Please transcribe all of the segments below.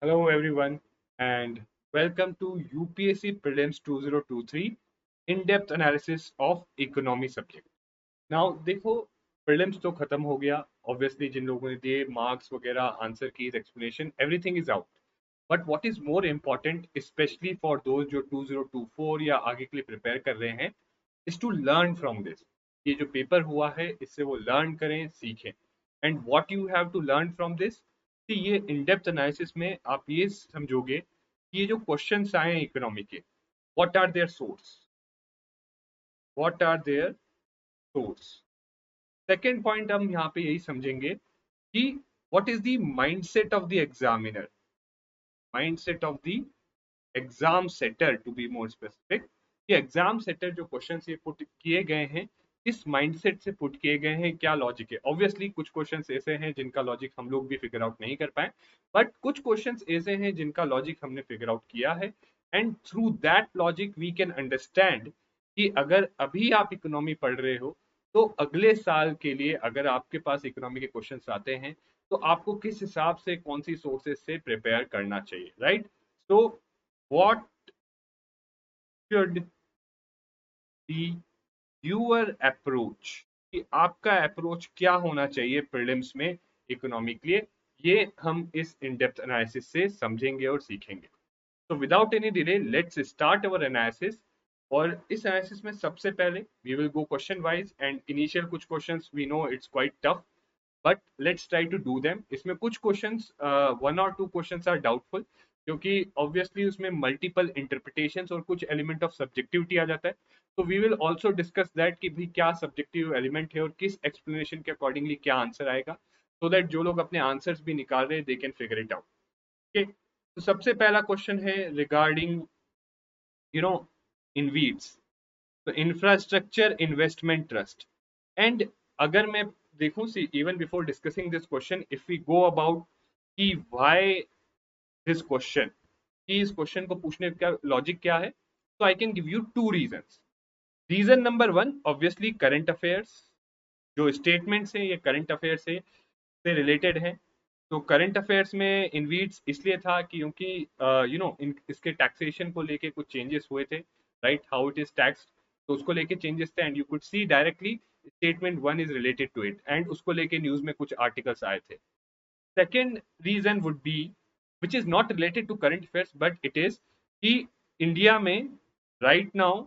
Hello everyone and welcome to UPSC Prelims 2023 in-depth analysis of economy subject. Now देखो prelims तो खत्म हो गया obviously जिन लोगों ने दिए marks वगैरह answer keys explanation everything is out. But what is more important especially for those जो 2024 या आगे के लिए prepare कर रहे हैं is to learn from this. ये जो पेपर हुआ है इससे वो learn करें सीखें and what you have to learn from this कि ये इन डेप्थ एनालिसिस में आप ये समझोगे कि ये जो क्वेश्चंस आए हैं इकोनॉमी के what are their source what are their source second point हम यहाँ पे यही समझेंगे कि what is the mindset of the examiner mindset of the exam setter to be more specific कि एग्जाम सेटर जो क्वेश्चन ये पुट किए गए हैं किस माइंडसेट से पुट किए गए हैं क्या लॉजिक है ऑब्वियसली कुछ क्वेश्चंस ऐसे हैं जिनका लॉजिक हम लोग भी फिगर आउट नहीं कर पाए बट कुछ क्वेश्चंस ऐसे हैं जिनका लॉजिक हमने फिगर आउट किया है and through that logic we can understand कि अगर अभी आप इकोनॉमी पढ़ रहे हो तो अगले साल के लिए अगर आपके पास इकोनॉमी के क्वेश्चंस आते हैं तो आपको किस हिसाब से कौन सी सोर्सेज से प्रिपेयर करना चाहिए right so what should be your approach कि आपका अप्रोच क्या होना चाहिए प्रीलिम्स में इकोनॉमी के लिए ये हम इस इन डेप्थ एनालिसिस से समझेंगे और सीखेंगे तो without any delay let's start our analysis और इस एनालिसिस में सबसे पहले we will go question wise and initial कुछ questions we know it's quite tough but let's try to do them इसमें कुछ क्वेश्चंस वन और टू क्वेश्चंस आर डाउटफुल क्योंकि ऑब्वियसली उसमें मल्टीपल इंटरप्रिटेशंस और कुछ एलिमेंट ऑफ सब्जेक्टिविटी आ जाता है तो we will also discuss that कि भी क्या सब्जेक्टिव एलिमेंट है और किस एक्सप्लेनेशन के अकॉर्डिंगली क्या आंसर आएगा सो दैट जो लोग अपने आंसर्स भी निकाल रहे हैं they can figure it out okay तो सबसे पहला क्वेश्चन है रिगार्डिंग यू नो इनवीड्स तो इंफ्रास्ट्रक्चर इन्वेस्टमेंट ट्रस्ट एंड अगर मैं देखूं see even before discussing this question if we go about कि व्हाई दिस क्वेश्चन कि इस क्वेश्चन को पूछने का लॉजिक क्या है तो I can give you two reasons reason number one obviously current affairs जो स्टेटमेंट्स है ये करंट अफेयर से रिलेटेड है तो करंट अफेयर्स में इनवीड्स इसलिए था कि क्योंकि इसके टैक्सेशन को लेके कुछ चेंजेस हुए थे right how it is taxed तो उसको लेके चेंजेस थे and you could see directly statement one is related to it and उसको लेके न्यूज में कुछ आर्टिकल्स आए थे second reason would be which is not related to current affairs but it is कि इंडिया में right now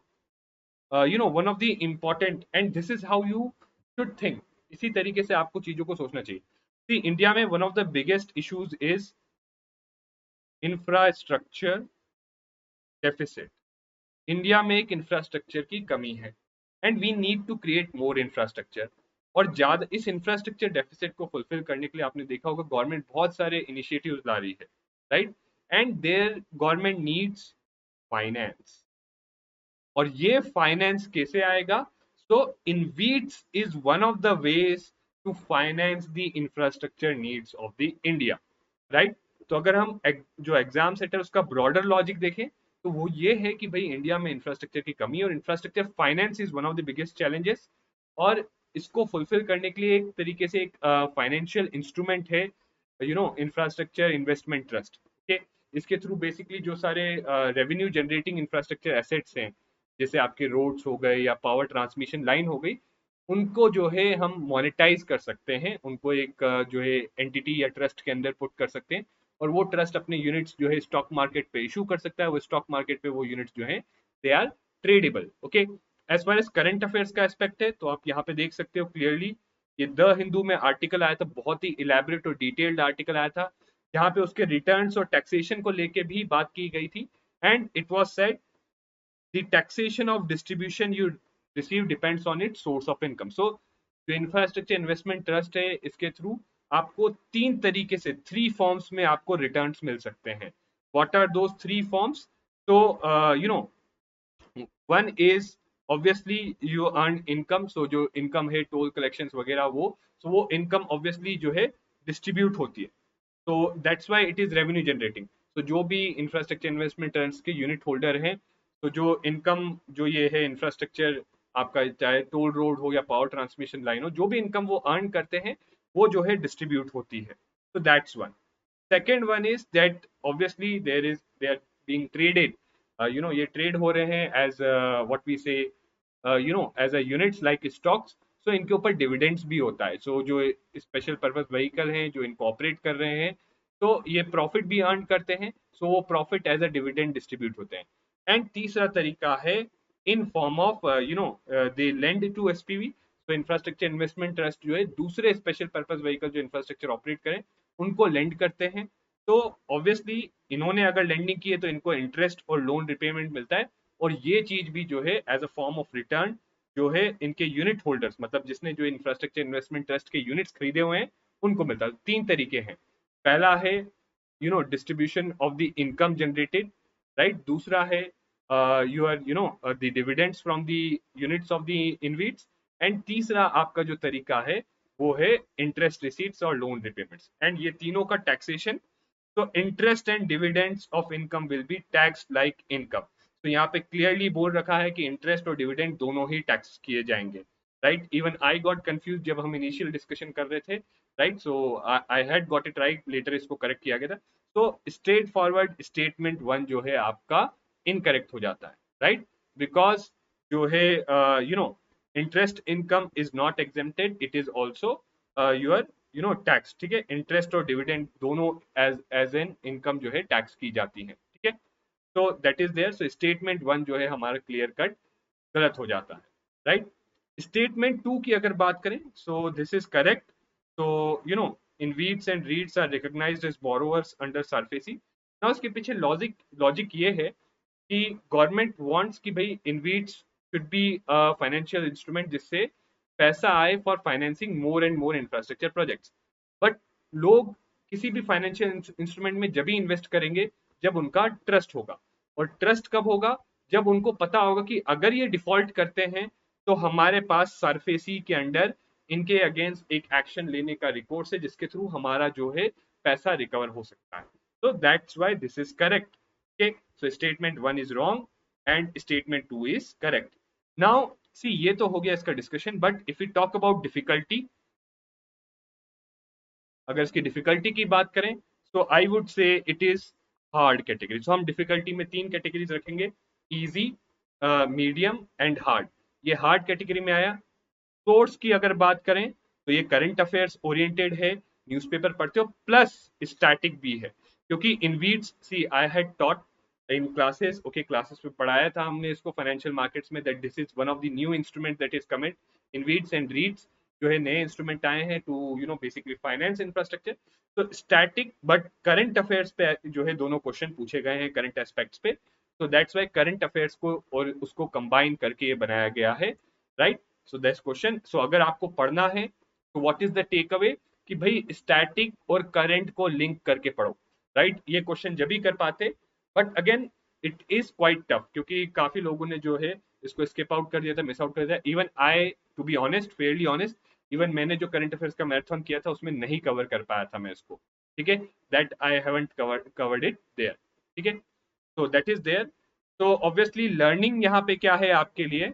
one of the important and this is how you should think इसी तरीके से आपको चीजों को सोचना चाहिए See, इंडिया में one of the biggest issues is infrastructure deficit India में एक इंफ्रास्ट्रक्चर की कमी है and we need to create more infrastructure और ज्यादा इस इंफ्रास्ट्रक्चर डेफिसिट को फुलफिल करने के लिए आपने देखा होगा गवर्नमेंट बहुत सारे इनिशिएटिव्स ला रही है right and their government needs finance और ये फाइनेंस कैसे आएगा so InvITs is one of the ways to finance the infrastructure needs of the India right तो अगर हम जो एग्जाम सेटर उसका ब्रॉडर लॉजिक देखें तो वो ये है कि भाई इंडिया में इंफ्रास्ट्रक्चर की कमी और infrastructure finance is one of the biggest challenges और इसको फुलफिल करने के लिए एक तरीके से एक फाइनेंशियल इंस्ट्रूमेंट है इंफ्रास्ट्रक्चर इन्वेस्टमेंट ट्रस्ट ओके इसके थ्रू बेसिकली जो सारे रेवेन्यू जनरेटिंग इंफ्रास्ट्रक्चर एसेट्स हैं जैसे आपके रोड्स हो गए या पावर ट्रांसमिशन लाइन हो गई उनको जो है हम मोनेटाइज कर सकते हैं उनको एक जो है एंटिटी या ट्रस्ट के अंदर पुट कर सकते हैं और वो ट्रस्ट अपने यूनिट्स जो है स्टॉक मार्केट पे इशू कर सकता है वो स्टॉक मार्केट पे वो यूनिट्स जो है they are tradeable okay as far as current affairs का एस्पेक्ट है तो आप यहाँ पे देख सकते हो क्लियरली ये द हिंदू में आर्टिकल आया था बहुत ही इलेबरेट और डिटेल्ड आर्टिकल आया था जहाँ पे उसके रिटर्न्स और टैक्सेशन को लेके भी बात की गई थी and it was said the taxation of distribution you receive depends on its source of income so जो इंफ्रास्ट्रक्चर इन्वेस्टमेंट ट्रस्ट है इसके थ्रू आपको तीन तरीके से थ्री फॉर्म्स में आपको रिटर्न्स मिल सकते हैं what are those three forms तो one is obviously you earn income so जो इनकम है टोल कलेक्शंस वगैरह वो इनकम ऑब्वियसली जो है डिस्ट्रीब्यूट होती है तो that's why it is revenue generating तो जो भी इंफ्रास्ट्रक्चर इन्वेस्टमेंट ट्रस्ट के यूनिट होल्डर हैं तो जो इनकम जो ये है इंफ्रास्ट्रक्चर आपका चाहे टोल रोड हो या पावर ट्रांसमिशन लाइन हो जो भी इनकम वो अर्न करते हैं वो जो है डिस्ट्रीब्यूट होती है तो that's one second one is that obviously they are being traded, ये ट्रेड हो रहे हैं as what we say as a units like stocks. So इनके ऊपर डिविडेंड्स भी होता है। सो जो स्पेशल पर्पस व्हीकल हैं जो इनको ऑपरेट कर रहे हैं, तो ये प्रॉफिट भी अर्न करते हैं। सो वो profit as a dividend distribute होते हैं। एंड तीसरा तरीका है in form of they lend to SPV. तो इंफ्रास्ट्रक्चर इन्वेस्टमेंट ट्रस्ट जो है दूसरे स्पेशल पर्पस व्हीकल जो इंफ्रास्ट्रक्चर ऑपरेट करें उनको लेंड करते हैं। तो ऑब्वियसली इन्होंने अगर लेंडिंग की है तो इनको इंटरेस्ट और लोन रिपेमेंट मिलता है। और ये चीज भी जो है as a form of return जो है इनके यूनिट होल्डर्स, मतलब जिसने जो इंफ्रास्ट्रक्चर इन्वेस्टमेंट ट्रस्ट के यूनिट्स खरीदे हुए हैं उनको मिलता है। तीन तरीके हैं। पहला है distribution of the income generated, right. दूसरा है your the dividends from the units of the InvITs. And तीसरा आपका जो तरीका है वो है इंटरेस्ट रिसीट्स और लोन रिपेमेंट्स। एंड ये तीनों का टैक्सेशन, तो interest and dividends of income will be taxed like income. तो यहाँ पे क्लियरली बोल रखा है कि इंटरेस्ट और डिविडेंड दोनों ही टैक्स किए जाएंगे, right. Even I got confuse जब हम इनिशियल डिस्कशन कर रहे थे, right. So I had got it right, later इसको करेक्ट किया गया था। तो स्ट्रेट फॉरवर्ड स्टेटमेंट वन जो है आपका इनकरेक्ट हो जाता है, राइट। बिकॉज जो है interest income is not exempted, it is also your tax, ठीक है। इंटरेस्ट और डिविडेंड दोनों एज एन इनकम जो है टैक्स की जाती है, ठीक है। तो that is there. So statement one जो है हमारा क्लियर कट गलत हो जाता है, राइट। स्टेटमेंट टू की अगर बात करें, सो दिस इज करेक्ट। तो InvITs and REITs are recognized as borrowers under SARFAESI. ना उसके पीछे लॉजिक लॉजिक ये है कि गवर्नमेंट वांट्स कि भाई InvITs should be a financial instrument जिससे पैसा आए for financing more and more infrastructure projects. But लोग किसी भी फाइनेंशियल इंस्ट्रूमेंट में जब भी इन्वेस्ट करेंगे जब उनका ट्रस्ट होगा। और ट्रस्ट कब होगा? जब उनको पता होगा कि अगर ये डिफॉल्ट करते हैं तो हमारे पास सरफेसी के अंडर इनके अगेंस्ट एक एक्शन लेने का रिकॉर्ड है जिसके थ्रू हमारा जो है पैसा रिकवर हो सकता है। तो that's why this is correct. Okay, so statement one is wrong and statement two is correct. Now see, ये तो हो गया इसका discussion. But if you talk about difficulty, अगर इसकी डिफिकल्टी की बात करें तो I would say it is hard category. So हम डिफिकल्टी में तीन कैटेगरीज रखेंगे, इजी, मीडियम एंड हार्ड। ये हार्ड कैटेगरी में आया। सोर्स की अगर बात करें तो ये करंट अफेयर्स ओरिएंटेड है, न्यूज़पेपर पढ़ते हो, प्लस स्टैटिक भी है। क्योंकि InvITs, see I had taught in classes, okay, classes में पढ़ाया था हमने इसको फाइनेंशियल मार्केट्स में, that this is one of the new instrument that is coming. InvITs and REITs जो है नए इंस्ट्रूमेंट आए हैं टू बेसिकली फाइनेंस इंफ्रास्ट्रक्चर। तो स्टैटिक बट करंट अफेयर्स पे जो है दोनों क्वेश्चन पूछे गए हैं करंट एस्पेक्ट्स पे। तो दैट्स वाई करंट अफेयर्स को और उसको कंबाइन करके ये बनाया गया है, right. So that's question. So अगर आपको पढ़ना है तो what is the take away कि भाई स्टैटिक और करंट को लिंक करके पढ़ो, राइट। ये क्वेश्चन जब भी कर पाते। But again it is quite tough क्योंकि काफी लोगों ने जो है इसको स्किप आउट कर दिया था, मिस आउट कर दिया। Even I, to be honest, fairly honest, even मैंने जो करंट अफेयर्स का मैराथन किया था उसमें नहीं कवर कर पाया था मैं इसको, ठीक है। That I haven't covered it there, ठीक है। तो दैट इज देयर। तो ऑब्वियसली लर्निंग यहाँ पे क्या है आपके लिए?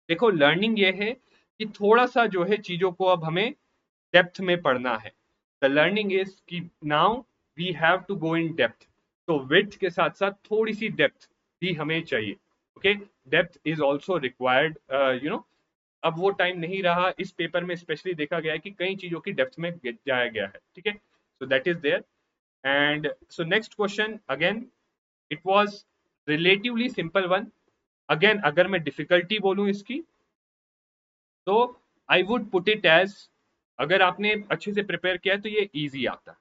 देखो, लर्निंग ये है कि थोड़ा सा जो है चीजों को अब हमें डेप्थ में पढ़ना है। द लर्निंग इज कि now we have to go in depth. तो विड्थ के साथ साथ थोड़ी सी डेप्थ भी हमें चाहिए। Okay, depth is also required, अब वो टाइम नहीं रहा। इस पेपर में स्पेशली देखा गया है कि कई चीजों की डेप्थ में जाया गया है, ठीक है। So that is there. And so next question again, it was relatively simple one. Again अगर मैं डिफिकल्टी बोलूं इसकी तो I would put it as, अगर आपने अच्छे से प्रिपेयर किया है तो ये इजी आता है,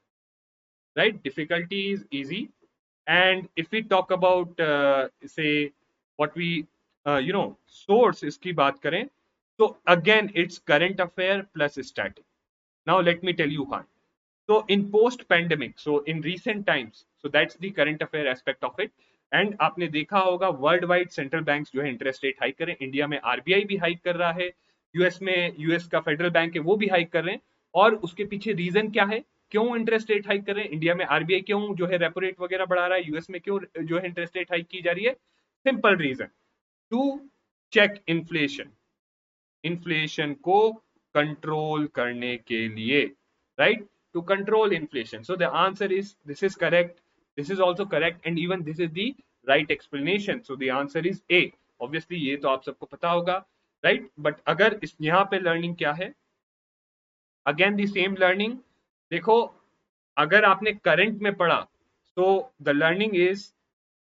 right. Difficulty is easy. And if we talk about say what we source इसकी बात करें तो again it's current affair plus static. Now let me tell you how. So in post pandemic, so in recent times, so that's the current affair aspect of it. And आपने देखा होगा world wide central banks जो है interest rate hike कर रहे हैं। India में RBI भी हाइक कर रहा है, यूएस में यूएस का फेडरल बैंक है वो भी हाइक कर रहे हैं। और उसके पीछे रीजन क्या है, क्यों इंटरेस्ट रेट हाइक कर रहे हैं? इंडिया में आरबीआई क्यों जो है रेपो रेट वगैरह बढ़ा रहा है, यूएस में क्यों जो है इंटरेस्ट रेट हाइक की जा रही है? Simple reason, to check inflation, inflation को कंट्रोल करने के लिए, right, to control inflation. So the answer is, this is correct, This is also correct and even this is the right explanation. So the answer is A. Obviously ये तो आप सबको पता होगा, right? But अगर इस यहाँ पे learning क्या है, अगेन दी सेम लर्निंग। देखो, अगर आपने करंट में पढ़ा तो the learning is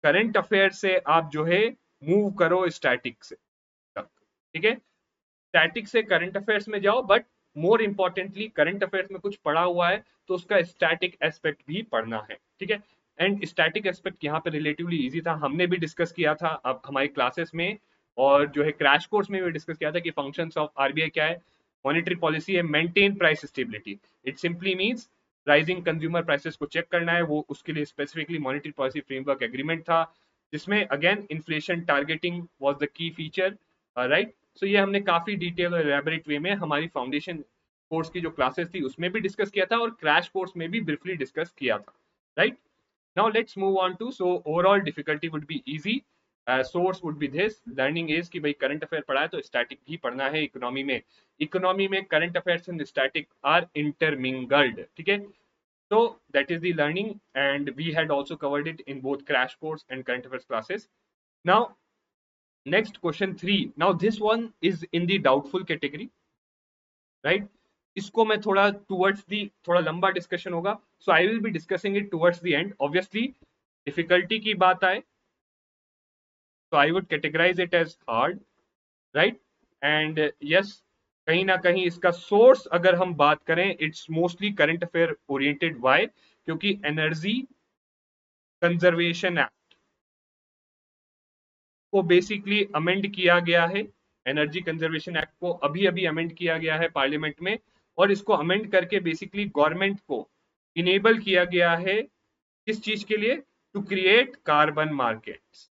current affair से आप जो है मूव करो स्टैटिक से तक, ठीक है? स्टैटिक से करंट अफेयर्स में जाओ, but more importantly current affairs में कुछ पढ़ा हुआ है तो उसका स्टैटिक एस्पेक्ट भी पढ़ना है, ठीक है? एंड स्टैटिक एस्पेक्ट यहाँ पे रिलेटिवली इजी था, हमने भी डिस्कस किया था अब हमारी क्लासेस में, और जो है क्रैश कोर्स में भी डिस्कस किया था कि फंक्शंस ऑफ आरबीआई क्या है। मॉनेटरी पॉलिसी है maintain price stability, it simply means rising consumer prices को चेक करना है, वो उसके लिए specifically monetary policy framework agreement था, जिसमें again inflation targeting was the key feature, right? So ये हमने काफी डिटेल और एलैबोरेट वे में हमारी फाउंडेशन कोर्स की जो क्लासेस थी उसमें भी डिस्कस किया था, और क्रैश कोर्स में भी ब्रीफली डिस्कस किया था, right? Now let's move on to, so overall difficulty would be easy, source would be this, learning is कि भाई करंट अफेयर पढ़ा है तो स्टैटिक भी पढ़ना है इकोनॉमी में। इकोनॉमी में current affairs and static are intermingled, ठीक है? So that is the learning and we had also covered it in both crash course and current affairs classes. Now next question 3, now this one is in the doubtful category, right? इसको मैं थोड़ा towards the, थोड़ा लंबा discussion होगा, so I will be discussing it towards the end. Obviously difficulty की बात आए तो I would categorize it as hard, right? And yes, कहीं ना कहीं इसका सोर्स अगर हम बात करें it's mostly current affair oriented. Why? क्योंकि एनर्जी कंजर्वेशन एक्ट को बेसिकली अमेंड किया गया है, एनर्जी कंजर्वेशन एक्ट को अभी अभी अमेंड किया गया है पार्लियामेंट में, और इसको अमेंड करके बेसिकली गवर्नमेंट को इनेबल किया गया है किस चीज के लिए? To create carbon markets,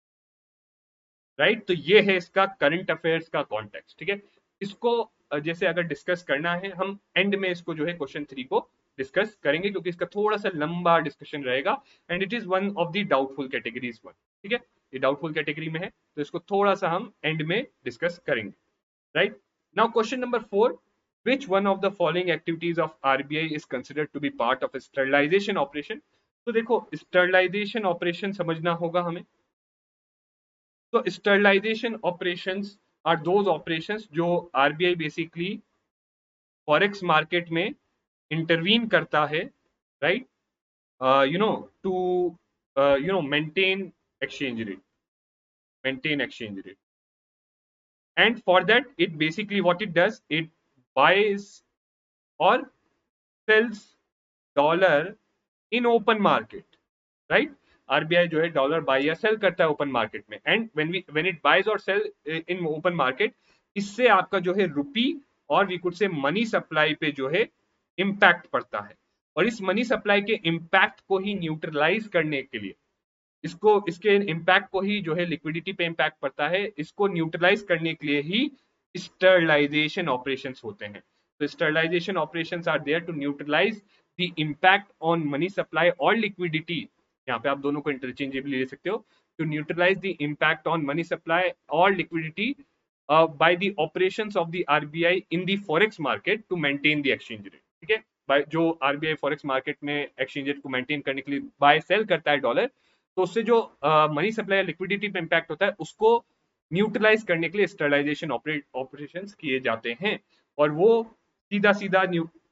right? तो ये है इसका करंट अफेयर्स का कॉन्टेक्स्ट, ठीक है? इसको जैसे अगर डिस्कस करना है हम एंड में इसको जो है क्वेश्चन 3 को डिस्कस करेंगे, क्योंकि इसका थोड़ा सा लंबा डिस्कशन रहेगा and it is one of the doubtful categories one, ठीक है? ये डाउटफुल कैटेगरी में है तो इसको थोड़ा सा हम एंड में डिस्कस करेंगे, right? Now question number 4, which one of the following activities of RBI is considered to be part of a sterilization operation? तो देखो स्टरलाइजेशन ऑपरेशन समझना होगा हमें। तो sterilization operations are those operations जो आरबीआई बेसिकली फॉरेक्स मार्केट में intervene करता है, right? You know, to maintain exchange rate, maintain exchange rate, and for that it basically what it does, it buys or sells dollar in open market, right? RBI जो है dollar buy या sell करता है open market में, and when it buys और sell in open market, इससे आपका जो है रुपी और we could say money supply पे जो है इम्पैक्ट पड़ता है, और इस मनी सप्लाई के इम्पैक्ट को ही न्यूट्रलाइज करने के लिए, इसको इसके इम्पैक्ट को ही जो है लिक्विडिटी पे इम्पैक्ट पड़ता है, इसको न्यूट्रलाइज करने के लिए ही स्टरलाइजेशन ऑपरेशंस होते हैं। तो sterilization operations are there to neutralize the impact on money supply और लिक्विडिटी, यहाँ पे आप दोनों को इंटरचेंजेबली ले सकते हो, to neutralize the impact on money supply और liquidity by the operations of the RBI in the forex market to maintain the exchange rate, ठीक है? बाय जो RBI forex market में exchange rate को maintain करने के लिए बाय सेल करता है डॉलर, तो उससे जो मनी सप्लाई लिक्विडिटी पे इम्पैक्ट होता है उसको न्यूट्रलाइज करने के लिए स्टरलाइजेशन ऑपरेशन किए जाते हैं, और वो सीधा सीधा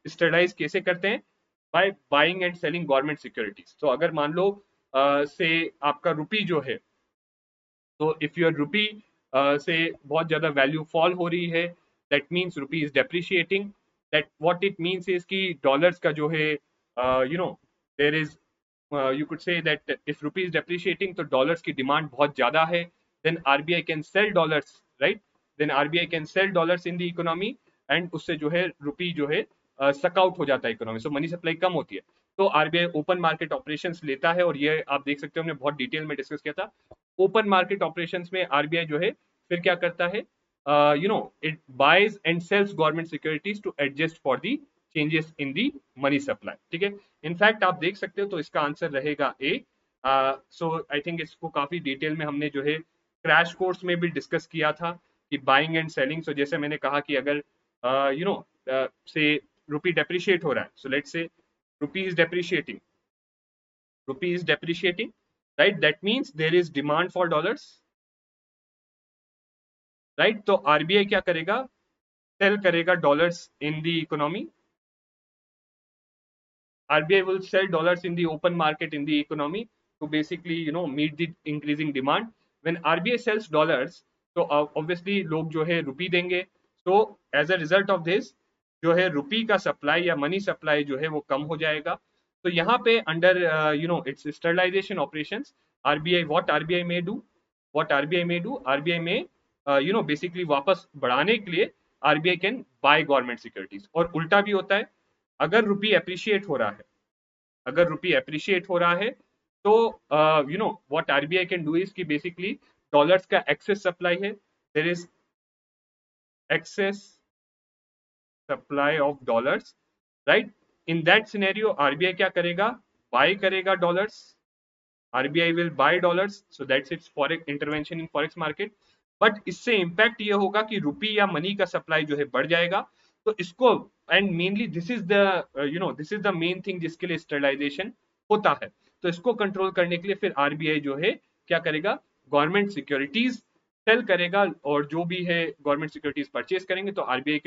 स्टरलाइज कैसे करते हैं? By buying and selling government securities. तो अगर मान लो से आपका रुपी जो है, तो इफ योर रुपी से बहुत ज्यादा वैल्यू फॉल हो रही है, that means rupee is depreciating, that what it means is कि डॉलर्स का जो है there is you could say that if rupee is depreciating तो dollars की डिमांड बहुत ज्यादा है, then RBI can sell dollars, right? then RBI can sell dollars in the economy, and उससे जो है रुपी जो है सक आउट हो जाता है इकोनॉमी, सो मनी सप्लाई कम होती है, तो आरबीआई ओपन मार्केट ऑपरेशंस लेता है, और ये आप देख सकते हो हमने बहुत डिटेल में डिस्कस किया था। ओपन मार्केट ऑपरेशंस में आरबीआई जो है फिर क्या करता है? It buys and sells government securities to adjust for the changes in the money supply, ठीक है? इनफैक्ट आप देख सकते हो तो इसका आंसर रहेगा ए। सो आई थिंक इसको काफी डिटेल में हमने जो है क्रैश कोर्स में भी डिस्कस किया था कि बाइंग एंड सेलिंग। सो जैसे मैंने कहा कि अगर से रुपी डेप्रिशिएट हो रहा है, so let's say rupee is depreciating, rupee is depreciating, right? That means there is demand for dollars, right? तो आरबीआई क्या करेगा, सेल करेगा dollars in the economy. RBI will sell dollars in the open market in the economy to basically, meet the increasing demand. When RBI sells dollars, तो obviously लोग जो है रुपी देंगे. So as a result of this, जो है रुपी का supply या money supply जो है वो कम हो जाएगा. तो यहाँ पे under its sterilization operations, RBI what RBI may do, RBI में बेसिकली वापस बढ़ाने के लिए RBI can buy government securities. और उल्टा भी होता है, अगर रुपी अप्रिशिएट हो रहा है, तो what RBI can do is कि बेसिकली डॉलर्स का एक्सेस सप्लाई है, there is excess supply of dollars, right. In that scenario RBI क्या करेगा, बाय करेगा dollars. RBI will buy dollars, so that's its forex intervention in forex market. But इससे impact ये होगा कि रुपी या मनी का सप्लाई जो है बढ़ जाएगा. तो इसको, and mainly this is the main thing जिसके लिए स्टरलाइजेशन होता है. तो इसको कंट्रोल करने के लिए फिर आरबीआई जो है क्या करेगा, गवर्नमेंट सिक्योरिटीज सेल करेगा, और जो भी है गवर्नमेंट सिक्योरिटीज परचेज करेंगे तो आरबीआई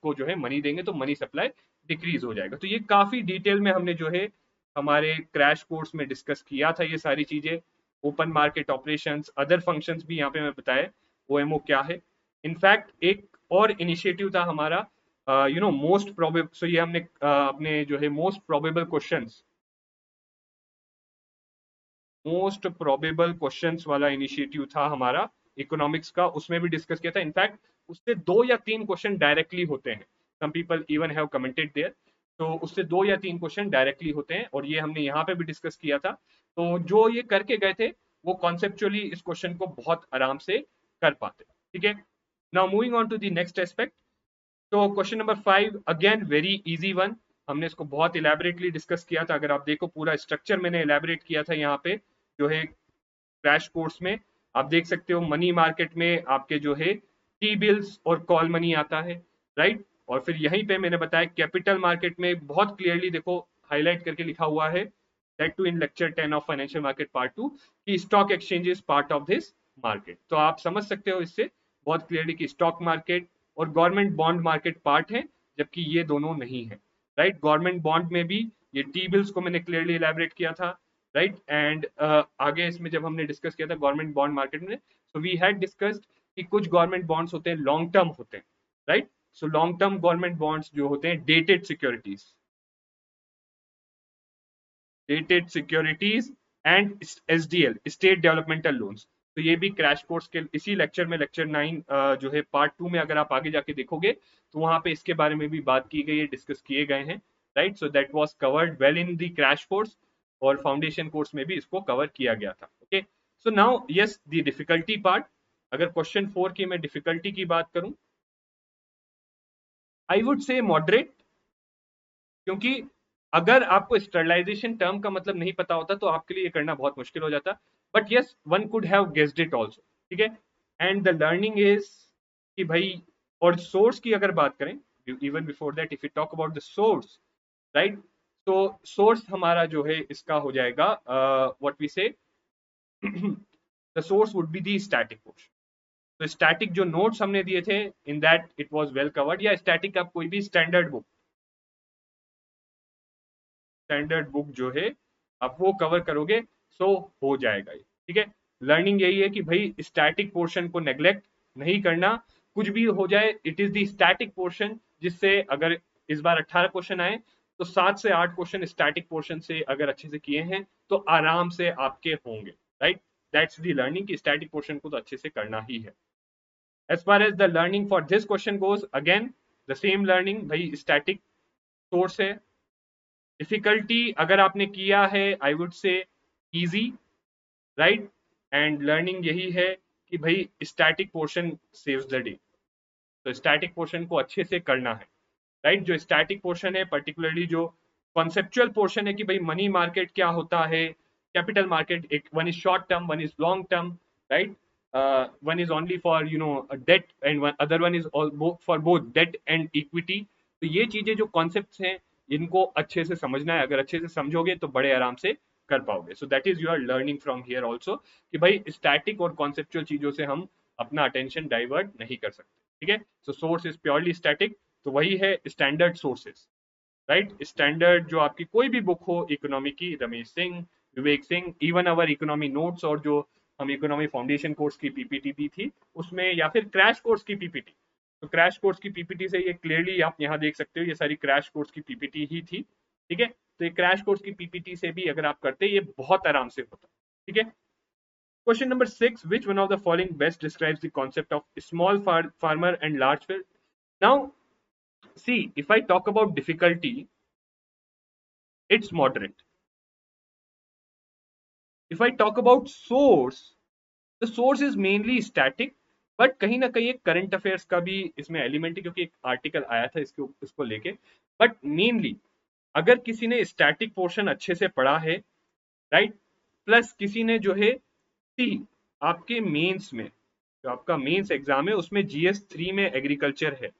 को जो है मनी देंगे, तो मनी सप्लाई डिक्रीज हो जाएगा. तो ये काफी डिटेल में हमने जो है हमारे क्रैश कोर्स में डिस्कस किया था ये सारी चीजें. Open market operations, other functions भी यहाँ पे मैं बताया, ओएमओ क्या है. इनफैक्ट एक और इनिशिएटिव था हमारा, मोस्ट प्रोबेबल. सो ये हमने अपने जो है मोस्ट प्रोबेबल क्वेश्चंस वाला इनिशिएटिव था हमारा इकोनॉमिक्स का, उसमें भी डिस्कस किया था. इनफैक्ट उससे 2 या 3 क्वेश्चन डायरेक्टली होते हैं. Some people even have commented there. तो उससे 2 या 3 क्वेश्चन डायरेक्टली होते हैं, और ये हमने यहाँ पे भी डिस्कस किया था. तो जो ये करके गए थे वो कॉन्सेप्चुअली इस क्वेश्चन को बहुत आराम से कर पाते. ठीक है. Now moving on to the next aspect. तो question number 5 again very easy one. हमने इसको बहुत इलेबोरेटली डिस्कस किया था. अगर आप देखो पूरा स्ट्रक्चर मैंने इलेबोरेट किया था यहाँ पे जो है क्रैश कोर्स में. आप देख सकते हो मनी मार्केट में आपके जो है टी बिल्स और कॉल मनी आता है, राइट. और फिर यहीं पे मैंने बताया कैपिटल मार्केट में बहुत क्लियरली देखो हाईलाइट करके लिखा हुआ है, that two in lecture 10 of financial market part 2, कि stock exchange is part of this market. तो आप समझ सकते हो इससे बहुत क्लियरली कि स्टॉक मार्केट और गवर्नमेंट बॉन्ड मार्केट पार्ट है, जबकि ये दोनों नहीं है, राइट. गवर्नमेंट बॉन्ड में भी ये टी बिल्स को मैंने क्लियरली इलेबोरेट किया था, राइट. एंड आगे इसमें जब हमने डिस्कस किया था गवर्नमेंट बॉन्ड मार्केट में, सो वी हैड डिस्कस्ड कि कुछ गवर्नमेंट बॉन्ड्स होते हैं लॉन्ग टर्म होते हैं, right. So long term government bonds जो होते हैं dated securities and SDL, state developmental loans. तो ये भी क्रैश कोर्स के इसी लेक्चर में, लेक्चर 9 जो है पार्ट 2 में अगर आप आगे जाके देखोगे तो वहां पे इसके बारे में भी बात की गई है, डिस्कस किए गए हैं, right. So that was covered well in the crash course, और फाउंडेशन कोर्स में भी इसको कवर किया गया था. Okay. So now yes the difficulty part. अगर क्वेश्चन 4 की मैं डिफिकल्टी की बात करूं, आई वुड से मॉडरेट. क्योंकि अगर आपको स्टरलाइजेशन टर्म का मतलब नहीं पता होता तो आपके लिए ये करना बहुत मुश्किल हो जाता. But yes one could have guessed it also. ठीक है. एंड द लर्निंग इज कि भाई, और सोर्स की अगर बात करें, even before that if you talk about the source, right. तो सोर्स हमारा जो है इसका हो जाएगा व्हाट वी से the source would be the static portion. तो स्टैटिक जो नोट्स हमने दिए थे in that it was well covered. या स्टैटिक आप कोई भी स्टैंडर्ड बुक जो है आप वो कवर करोगे, सो हो जाएगा ये. ठीक है. लर्निंग यही है कि भाई स्टैटिक पोर्शन को नेग्लेक्ट नहीं करना. कुछ भी हो जाए, it is the static portion, जिससे अगर इस बार 18 क्वेश्चन आए तो 7 से 8 क्वेश्चन स्टैटिक पोर्शन से अगर अच्छे से किए हैं तो आराम से आपके होंगे, राइट. दैट्स द लर्निंग कि स्टैटिक पोर्शन को तो अच्छे से करना ही है. As far as the learning for this question goes, again the same learning. भाई स्टैटिक सोर्स है. डिफिकल्टी अगर आपने किया है I would say easy, right. And learning यही है कि भाई static portion saves the day. तो स्टैटिक पोर्शन को अच्छे से करना है, राइट. जो स्टैटिक पोर्शन है, पर्टिकुलरली जो कॉन्सेप्चुअल पोर्शन है कि भाई मनी मार्केट क्या होता है, कैपिटल मार्केट, एक one is short term, one is long term, right. One is only for debt and other one is for both debt and equity. तो ये चीजें जो कॉन्सेप्ट्स हैं इनको अच्छे से समझना है. अगर अच्छे से समझोगे तो बड़े आराम से कर पाओगे. So that is you are learning from here also कि भाई स्टैटिक और कॉन्सेप्चुअल चीजों से हम अपना अटेंशन डाइवर्ट नहीं कर सकते. ठीक है. सो सोर्स इज प्योरली स्टैटिक. तो वही है स्टैंडर्ड सोर्सेस, राइट. स्टैंडर्ड जो आपकी कोई भी बुक हो इकोनॉमी की, Ramesh Singh, Vivek Singh, even our economy notes, और जो हम इकोनॉमी फाउंडेशन कोर्स की पीपीटी दी थी उसमें, या फिर क्रैश कोर्स की पीपीटी. तो क्रैश कोर्स की पीपीटी से ये क्लियरली आप यहाँ देख सकते हो, ये सारी क्रैश कोर्स की पीपीटी ही थी. ठीक है. तो ये क्रैश कोर्स की पीपीटी से भी अगर आप करते ये बहुत आराम से होता. ठीक है. Question number 6. Which one of the following best describes the concept of small farmer and large field? Now, see, if I talk about difficulty, it's moderate. If I talk about source, the source is mainly static, but कहीं ना कहीं एक current affairs का भी इसमें element है, क्योंकि एक आर्टिकल आया था इसको लेके. बट मेनली अगर किसी ने स्टैटिक पोर्शन अच्छे से पढ़ा है, राइट, प्लस किसी ने जो है सी आपके मेंस में, जो आपका मेंस एग्जाम है उसमें GS3 में एग्रीकल्चर है,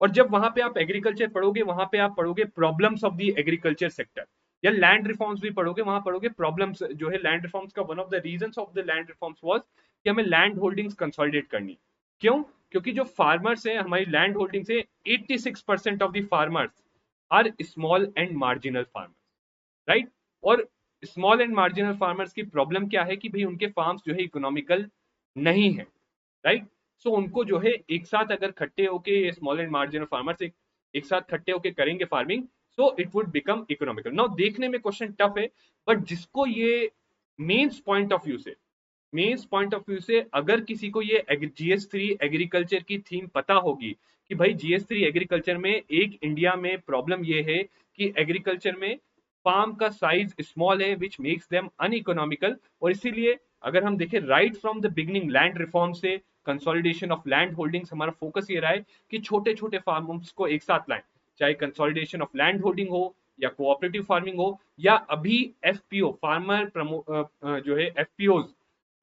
और जब वहां पे आप एग्रीकल्चर पढ़ोगे वहां पे आप पढ़ोगे problems of the agriculture sector, या लैंड रिफॉर्म्स भी पढ़ोगे, वहां पढ़ोगे प्रॉब्लम्स जो है लैंड रिफॉर्म्स का. One of the reasons of the land reforms was कि हमें लैंड होल्डिंग्स कंसोलिडेट करनी. क्यों? क्योंकि जो फार्मर्स हैं हमारी लैंड होल्डिंग से 86% of the farmers are small and marginal farmers, right. और स्मॉल एंड मार्जिनल फार्मर्स की प्रॉब्लम क्या है कि भाई उनके फार्म्स जो है इकोनॉमिकल नहीं है, राइट. सो उनको जो है एक साथ अगर खट्टे होके स्मॉल एंड मार्जिनल फार्मर्स एक साथ खट्टे होके करेंगे farming, so it would become economical. Now देखने में क्वेश्चन टफ है, बट जिसको ये मेंस पॉइंट ऑफ व्यू से, अगर किसी को ये GS3 एग्रीकल्चर की थीम पता होगी कि भाई GS3 एग्रीकल्चर में एक इंडिया में प्रॉब्लम ये है कि एग्रीकल्चर में फार्म का साइज स्मॉल है विच मेक्स देम अनइकोनॉमिकल, और इसीलिए अगर हम देखें right from the beginning land reform से कंसोलिडेशन ऑफ लैंड होल्डिंग्स, हमारा फोकस ये रहा है कि छोटे छोटे फार्मर्स को एक साथ लाएं, चाहे कंसोलिडेशन ऑफ लैंड होल्डिंग हो या कोऑपरेटिव फार्मिंग हो, या अभी FPO फार्मर जो है FPOs,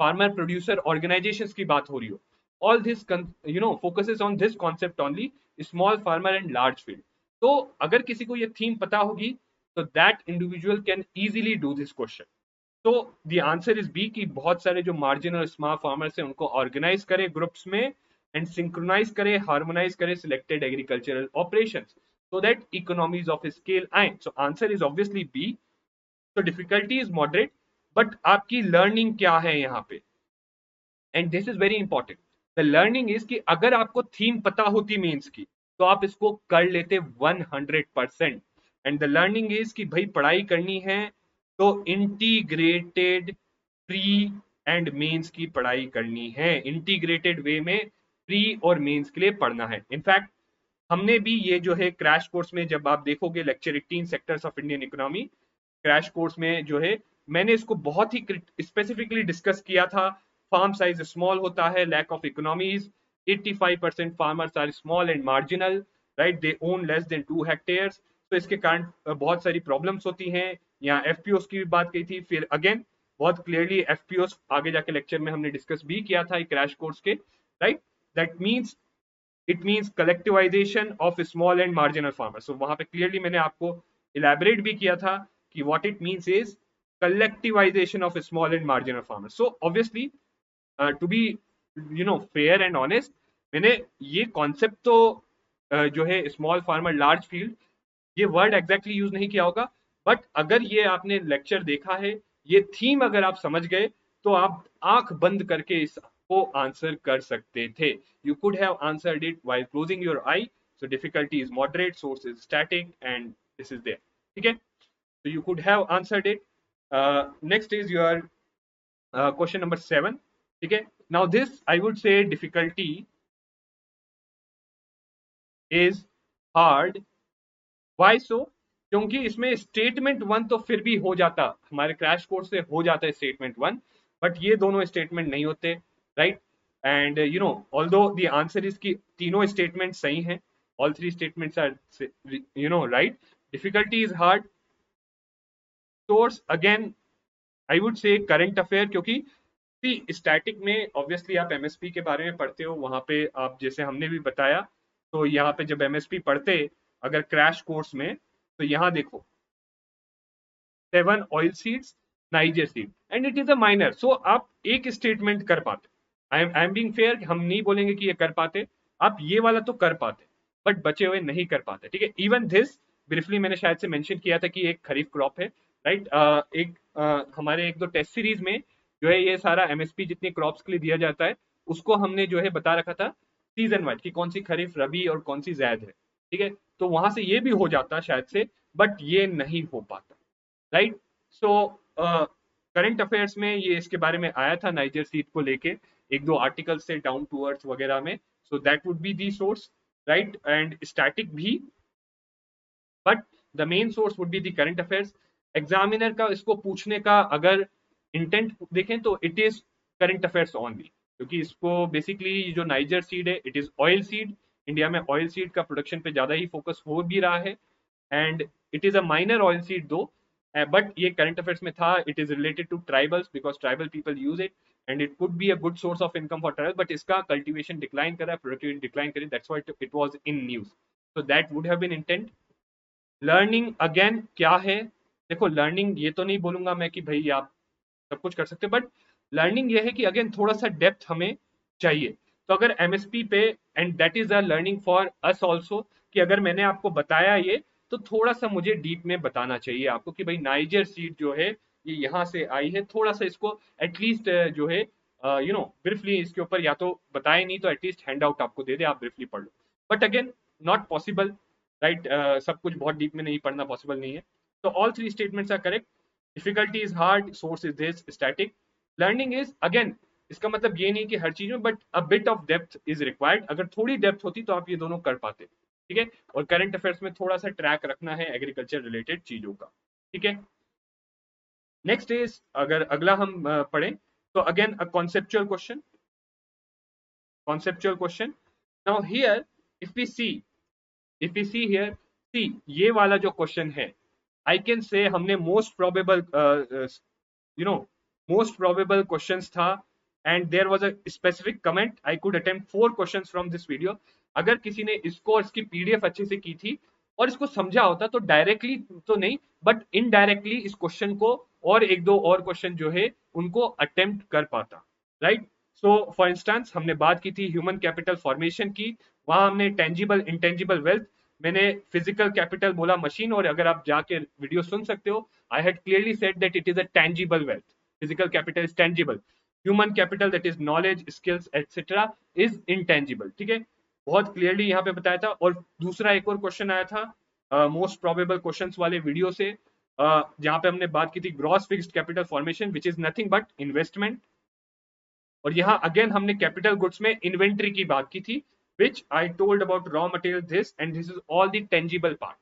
फार्मर प्रोड्यूसर ऑर्गेनाइजेशंस की बात हो रही हो. All this focuses on this concept only, small farmer and large field. तो अगर किसी को ये थीम पता होगी तो that individual can easily do this question. तो द आंसर इज बी, कि बहुत सारे जो मार्जिनल स्मॉल फार्मर्स हैं उनको ऑर्गेनाइज करे ग्रुप्स में एंड सिंक्रोनाइज करे, हार्मोनाइज करे selected agricultural operations so that economies of scale आए. So answer is obviously B. So difficulty is moderate, but आपकी learning क्या है यहाँ पे? And this is very important. The learning is कि अगर आपको थीम पता होती मेंस की तो आप इसको कर लेते 100%. एंड द लर्निंग इज कि भाई पढ़ाई करनी है तो इंटीग्रेटेड प्री एंड मेंस की पढ़ाई करनी है, इंटीग्रेटेड वे में प्री और मेंस के लिए पढ़ना है. इनफैक्ट हमने भी ये जो है क्रैश कोर्स में, जब आप देखोगे lecture 18 sectors of Indian economy, crash course में जो है मैंने इसको बहुत ही स्पेसिफिकली डिस्कस किया था. फार्म साइज स्मॉल होता है, lack of economies, 85% farmers are small and marginal, right, they own less than 2 hectares. तो इसके कारण बहुत सारी प्रॉब्लम्स होती हैं. यहाँ FPOs की भी बात की थी. फिर अगेन बहुत क्लियरली FPOs आगे जाके लेक्चर में हमने डिस्कस भी किया था क्रैश कोर्स के, right. That means it means collectivisation of small and marginal farmers. तो वहां पे क्लियरली मैंने आपको इलेबरेट भी किया था कि what it means is collectivization of small and marginal farmers. So obviously to be fair and honest, मैंने ये कॉन्सेप्ट तो जो है स्मॉल फार्मर लार्ज फील्ड, ये वर्ड एग्जैक्टली यूज नहीं किया होगा, बट अगर ये आपने लेक्चर देखा है, ये थीम अगर आप समझ गए, तो आप आंख बंद करके इसको आंसर कर सकते थे. You could have answered it while closing your eye. So difficulty is moderate, source is static and this is there. ठीक है. So you could have answered it. Next is your question number 7. Okay. Now this I would say difficulty is hard. Why so? क्योंकि इसमें statement 1 तो फिर भी हो जाता, हमारे क्रैश कोर्स से हो जाता है स्टेटमेंट 1, बट ये दोनों स्टेटमेंट नहीं होते, right. And although the answer is कि तीनों स्टेटमेंट सही हैं, all 3 statements are right. Difficulty is hard. Source again I would say current affair, क्योंकि स्टैटिक में ऑब्वियसली आप MSP के बारे में पढ़ते हो, वहां पे आप जैसे हमने भी बताया, तो यहाँ पे जब MSP पढ़ते अगर क्रैश कोर्स में, तो यहाँ देखो 7 oil seeds, niger seed, and it is a minor. सो आप एक स्टेटमेंट कर पाते. आई एम बीइंग फेयर, हम नहीं बोलेंगे कि ये कर पाते, आप ये वाला तो कर पाते, बट बचे हुए नहीं कर पाते. ठीक है, इवन दिस ब्रीफली मैंने शायद से मेंशन किया था कि एक खरीफ क्रॉप है, राइट. एक हमारे एक दो टेस्ट सीरीज में जो है ये सारा एमएसपी जितनी क्रॉप्स के लिए दिया जाता है उसको हमने जो है बता रखा था सीजन वाइज कि कौन सी खरीफ, रबी और कौन सी जैद है. ठीक है, तो वहां से ये भी हो जाता शायद से, बट ये नहीं हो पाता, राइट. सो करंट अफेयर्स में ये इसके बारे में आया था नाइजर सीट को लेके, एक दो आर्टिकल से डाउन टू अर्थ वगैरह में. So that would be the source, right, and static भी, but the main source would be the current affairs. Examiner का इसको पूछने का अगर इंटेंट देखें तो it is current affairs only, क्योंकि इसको बेसिकली जो नाइजर सीड है it is oil seed. India में ऑयल सीड का प्रोडक्शन पे ज्यादा ही फोकस हो भी रहा है, and it is a minor oil seed दो, बट ये करंट अफेयर्स में था. It is related to tribals because tribal people use it and it could be a good source of income for tribal, but इसका cultivation decline करा है, productivity decline करी, that's why it was in news. So that would have been intent. Learning again क्या है, देखो learning ये तो नहीं बोलूंगा मैं कि भाई आप सब कुछ कर सकते, बट लर्निंग ये है कि अगेन थोड़ा सा डेप्थ हमें चाहिए. तो अगर एमएसपी पे, and that is a learning for us also, कि अगर मैंने आपको बताया ये तो थोड़ा सा मुझे डीप में बताना चाहिए आपको कि भाई नाइजर सीड जो है ये यहाँ से आई है, थोड़ा सा इसको एटलीस्ट जो है ब्रीफली इसके ऊपर या तो बताए, नहीं तो एटलीस्ट हैंड आउट आपको दे दे, आप ब्रीफली पढ़ लो. But again not possible, right. सब कुछ बहुत डीप में नहीं पढ़ना पॉसिबल नहीं है. तो all three statements are correct. Difficulty is hard, source is this, static. Learning is again, इसका मतलब ये नहीं कि हर चीज में, but a bit of depth is required. अगर थोड़ी डेप्थ होती तो आप ये दोनों कर पाते. ठीक है, और करंट अफेयर्स में थोड़ा सा ट्रैक रखना है एग्रीकल्चर रिलेटेड चीजों का. ठीक है, नेक्स्ट इज, अगर अगला हम पढ़ें तो again a conceptual question. Now here if we see, here, see ये वाला जो क्वेश्चन है, आई कैन से हमने most probable you know most probable questions था, and there was a specific comment. I could attempt 4 questions from this video. अगर किसी ने इसको और इसकी पीडीएफ अच्छे से की थी और इसको समझा होता तो डायरेक्टली तो नहीं बट इनडायरेक्टली इस क्वेश्चन को और एक दो और क्वेश्चन जो है उनको अटेम्प्ट कर पाता, राइट. सो फॉर इंस्टेंस हमने बात की थी ह्यूमन कैपिटल फॉर्मेशन की, वहां हमने टेंजिबल इंटेंजिबल वेल्थ, मैंने फिजिकल कैपिटल बोला मशीन, और अगर आप जाके वीडियो सुन सकते हो, I had clearly said that it is a tangible wealth. Physical capital is tangible. Human capital, that is knowledge, skills, etc. is intangible. ठीक है, बहुत क्लियरली यहाँ पे बताया था. और दूसरा एक और क्वेश्चन आया था मोस्ट प्रोबेबल क्वेश्चंस वाले वीडियो से, जहाँ पे हमने बात की थी gross fixed capital formation which is nothing but investment. और यहाँ अगेन हमने कैपिटल गुड्स में इन्वेंट्री की बात की थी, which I told about raw material this and this is all the tangible part.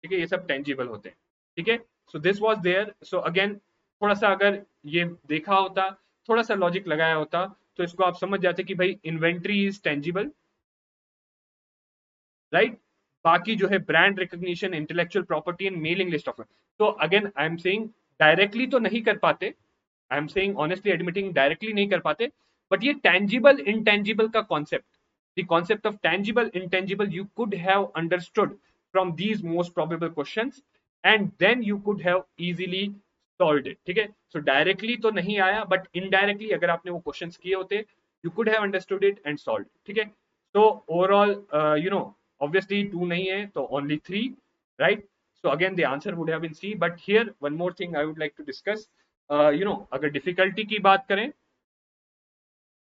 ठीक है, ये सब टेंजिबल होते हैं. ठीक है, so this was there. So again थोड़ा सा अगर ये देखा होता, थोड़ा सा लॉजिक लगाया होता, तो इसको आप समझ जाते कि भाई इन्वेंट्री इज टेंजिबल, राइट. बाकी जो है brand recognition, intellectual property and mailing list of, तो again I am saying directly तो नहीं कर पाते, I am saying honestly admitting directly नहीं कर पाते, बट ये टेंजिबल इंटेंजिबल का concept, the concept of tangible intangible you could have understood from these most probable questions, and then you could have easily solved it. ठीक है, सो directly तो नहीं आया, बट इनडायरेक्टली अगर आपने वो क्वेश्चंस किए होते you could have understood it and solved. ठीक है, तो overall obviously 2 nahi hai so only 3, right. So again the answer would have been C, but here one more thing I would like to discuss. agar difficulty ki baat kare,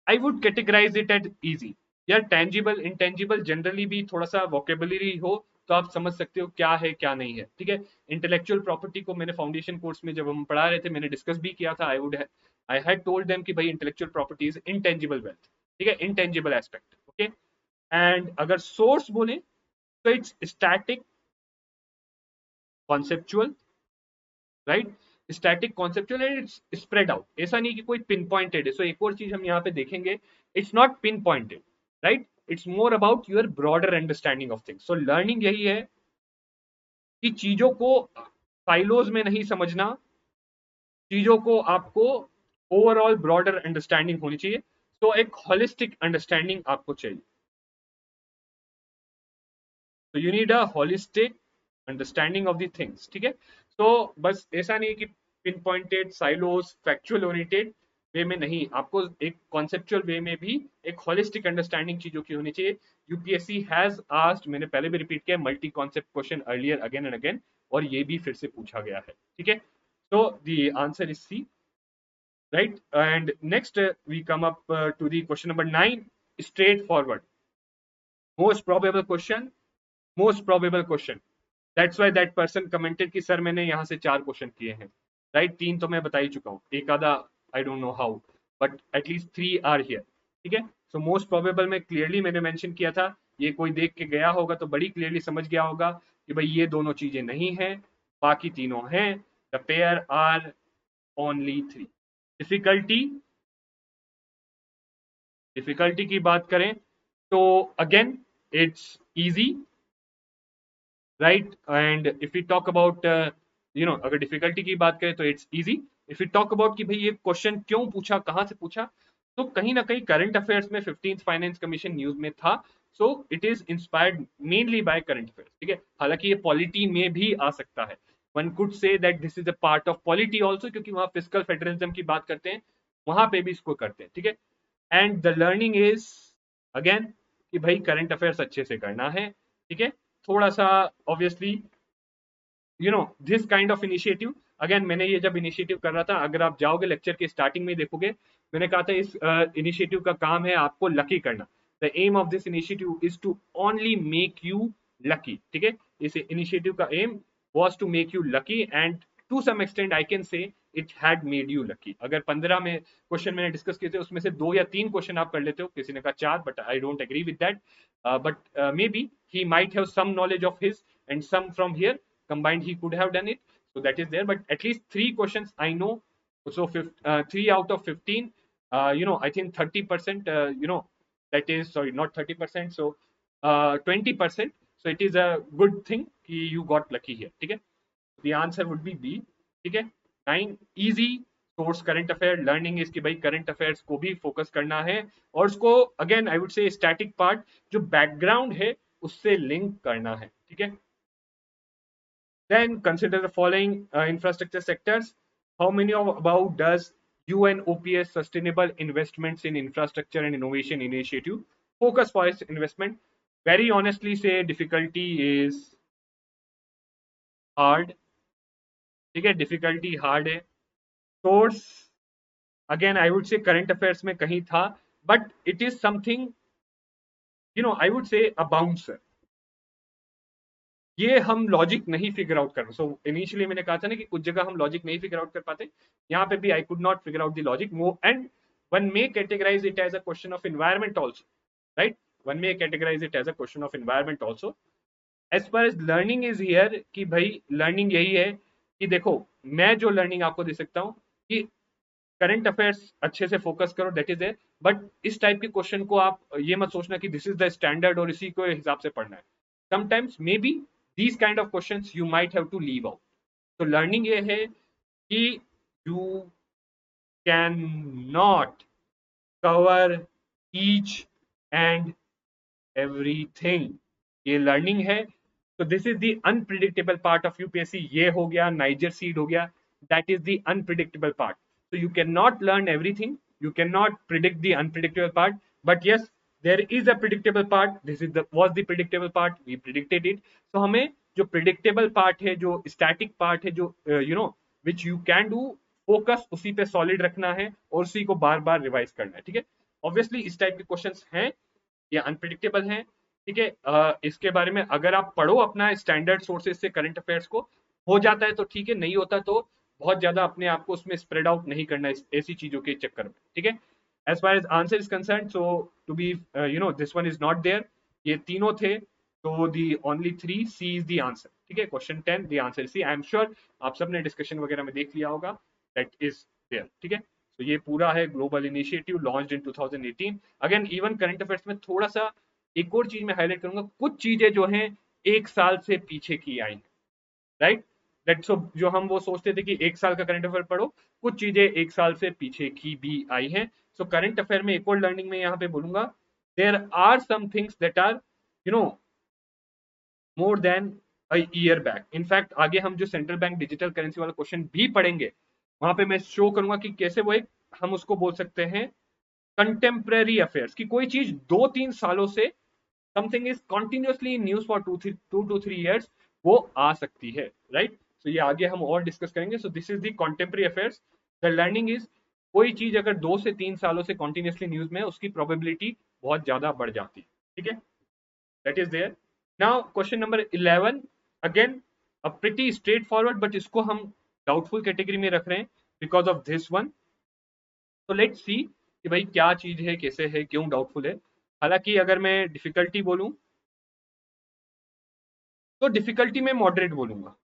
I would categorize it as easy. यार tangible intangible generally भी थोड़ा सा vocabulary हो तो आप समझ सकते हो क्या है क्या नहीं है. ठीक है, इंटेलेक्चुअल प्रॉपर्टी को मैंने फाउंडेशन कोर्स में जब हम पढ़ा रहे थे मैंने डिस्कस भी किया था. आई हैड टोल्ड देम कि भाई intellectual property is intangible wealth. ठीक है, इंटेंजिबल एस्पेक्ट. ओके, एंड अगर सोर्स बोले तो it's static conceptual, right. Static conceptual and it's spread out. ऐसा नहीं कि कोई पिन पॉइंटेड है. सो एक और चीज हम यहाँ पे देखेंगे, it's not pin pointed, right. It's more about your broader understanding of things. So learning यही है कि चीजों को साइलोज में नहीं समझना, चीजों को आपको ओवरऑल ब्रॉडर अंडरस्टैंडिंग होनी चाहिए. तो एक होलिस्टिक अंडरस्टैंडिंग आपको चाहिए. तो you need a holistic understanding of the things. ठीक है, तो बस ऐसा नहीं है कि pin pointed silos factual oriented way में नहीं, आपको एक कॉन्सेप्चुअल वे में भी एक होलिस्टिक अंडरस्टैंडिंग चीजों की होनी चाहिए। यूपीएससी हैज आस्क्ड, मैंने पहले भी रिपीट किया, multi concept question earlier again and again, और ये भी फिर से पूछा गया है, ठीक है। तो the answer is C, right? And next we come up to the question number 9, straightforward, most probable question, most probable question. That's why that person commented कि सर मैंने यहाँ से 4 क्वेश्चन किए हैं, राइट? 3 तो मैं बता ही चुका हूँ, एक आधा I don't know how, but at least 3 are here, ठीक है। सो मोस्ट प्रोबेबल में क्लियरली मैंने मेंशन किया था, ये कोई देख के गया होगा तो बड़ी क्लियरली समझ गया होगा कि भाई ये दोनों चीजें नहीं है, बाकी तीनों हैं। The pair are only 3। Difficulty, difficulty की बात करें तो again it's easy, right? And if you talk about अगर डिफिकल्टी की बात करें तो it's easy. If you talk about कि भाई ये क्वेश्चन क्यों पूछा, कहां से पूछा, तो कहीं ना कहीं करंट अफेयर्स में 15th फाइनेंस कमीशन न्यूज में था। So it is inspired mainly by current affairs, ठीक है। हालांकि ये पॉलिटी में भी आ सकता है, one could say that this is a part of polity also, क्योंकि वहां फिजिकल फेडरलिज्म की बात करते हैं, वहां पे भी इसको करते हैं, ठीक है। And the learning is again कि भाई करंट अफेयर्स अच्छे से करना है, ठीक है। थोड़ा सा obviously this kind of initiative, again मैंने ये जब इनिशिएटिव कर रहा था, अगर आप जाओगे लेक्चर के स्टार्टिंग में देखोगे, मैंने कहा था इस इनिशिएटिव का काम है आपको लकी करना। The aim of this initiative is to only make you lucky, ठीक है। इस इनिशिएटिव का aim was to make you lucky, and to some extent I can say it had made you lucky. अगर 15 में question मैंने discuss किए थे, उसमें से 2 या 3 क्वेश्चन आप कर लेते हो, किसी ने कहा 4, but I don't agree with that, but maybe he might have some knowledge of his and some from here combined he could have done it, so that is there, but at least 3 questions I know. So 3 out of 15, I think 30%, that is, sorry, not 30%, so 20%, so it is a good thing कि you got lucky here, ठीक है। the answer would be B, ठीक है। 9 easy source current affair learning इसकी, भाई current affairs को भी focus करना है, और उसको अगेन आई वुड से स्टैटिक पार्ट जो बैकग्राउंड है उससे लिंक करना है, ठीक है। Then consider the following infrastructure sectors. How many of above does UNOPS Sustainable Investments in Infrastructure and Innovation Initiative focus for its investment? Very honestly say difficulty is hard. ठीक है, difficulty hard है। Source again I would say current affairs में कहीं था, but it is something I would से a bouncer. ये हम logic नहीं फिगर आउट कर, सो इनिशियली मैंने कहा था ना कि कुछ जगह हम लॉजिक नहीं फिगर आउट कर पाते, यहाँ पे भी I could not figure out the logic मो, and one may categorize it as a question of environment also, right? One may categorize it as a question of environment also. As far as learning is here कि भाई learning यही है कि देखो, मैं जो learning आपको दे सकता हूँ कि करंट अफेयर्स अच्छे से फोकस करो, दैट इज है, बट इस टाइप के क्वेश्चन को आप ये मत सोचना कि दिस इज द स्टैंडर्ड और इसी को हिसाब से पढ़ना है। Sometimes may be these kind of questions you might have to leave out. So learning ये है कि you cannot cover each and everything, ये लर्निंग है। तो this is the unpredictable part of UPSC. ये हो गया नाइजर सीड हो गया, that is the unpredictable part. so you cannot learn everything, you cannot predict the unpredictable part, but yes, there is a predictable part, this is the was the predictable part, we predicted it। so हमें जो predictable part है, जो static part है, जो which you can do, focus उसी पे solid रखना है और उसी को बार बार रिवाइज करना है, ठीक है। ऑब्वियसली इस टाइप के क्वेश्चंस हैं, ये अनप्रिडिक्टेबल हैं, ठीक है। इसके बारे में अगर आप पढ़ो अपना स्टैंडर्ड सोर्सेज से करंट अफेयर्स को, हो जाता है तो ठीक है, नहीं होता तो बहुत ज्यादा अपने आप को उसमें स्प्रेड आउट नहीं करना ऐसी चीजों के चक्कर में, ठीक है। As far as answer is concern, so to be this one is not there, ये तीनों थे, तो the only 3, C is the answer, ठीक है। Question 10 the answer C, I am sure आप सबने डिस्कशन वगैरह में देख लिया होगा, दैट इज देयर, ठीक है। तो ये पूरा है global initiative launched in 2018। Again even current affairs में थोड़ा सा एक और चीज मैं हाईलाइट करूंगा, कुछ चीजें जो हैं 1 साल से पीछे की आई, राइट? दैट सो जो हम वो सोचते थे कि 1 साल का करंट अफेयर पढ़ो, कुछ चीजें 1 साल से पीछे की भी आई हैं। सो करंट अफेयर में एक और लर्निंग में यहाँ पे बोलूंगा, there are some things that are you know more than year back. In fact आगे हम जो सेंट्रल बैंक डिजिटल करेंसी वाला क्वेश्चन भी पढ़ेंगे, वहां पे मैं शो करूंगा कि कैसे वो एक, हम उसको बोल सकते हैं कंटेम्प्रेरी अफेयर्स, की कोई चीज 2-3 सालों से, something is continuously in news for 2 to 3 years, वो आ सकती है, राइट। तो ये आगे हम और डिस्कस करेंगे। सो this is the contemporary affairs. The learning is, कोई चीज अगर 2 से 3 सालों से कॉन्टिन्यूसली न्यूज में है, उसकी प्रोबेबिलिटी बहुत ज्यादा बढ़ जाती है, ठीक है। That is there. Now question number 11, again a pretty straightforward, but इसको हम डाउटफुल कैटेगरी में रख रहे हैं बिकॉज ऑफ दिस वन। तो लेट्स सी कि भाई क्या चीज है, कैसे है, क्यों डाउटफुल है। हालांकि अगर मैं डिफिकल्टी बोलूं, तो डिफिकल्टी में मॉडरेट बोलूंगा,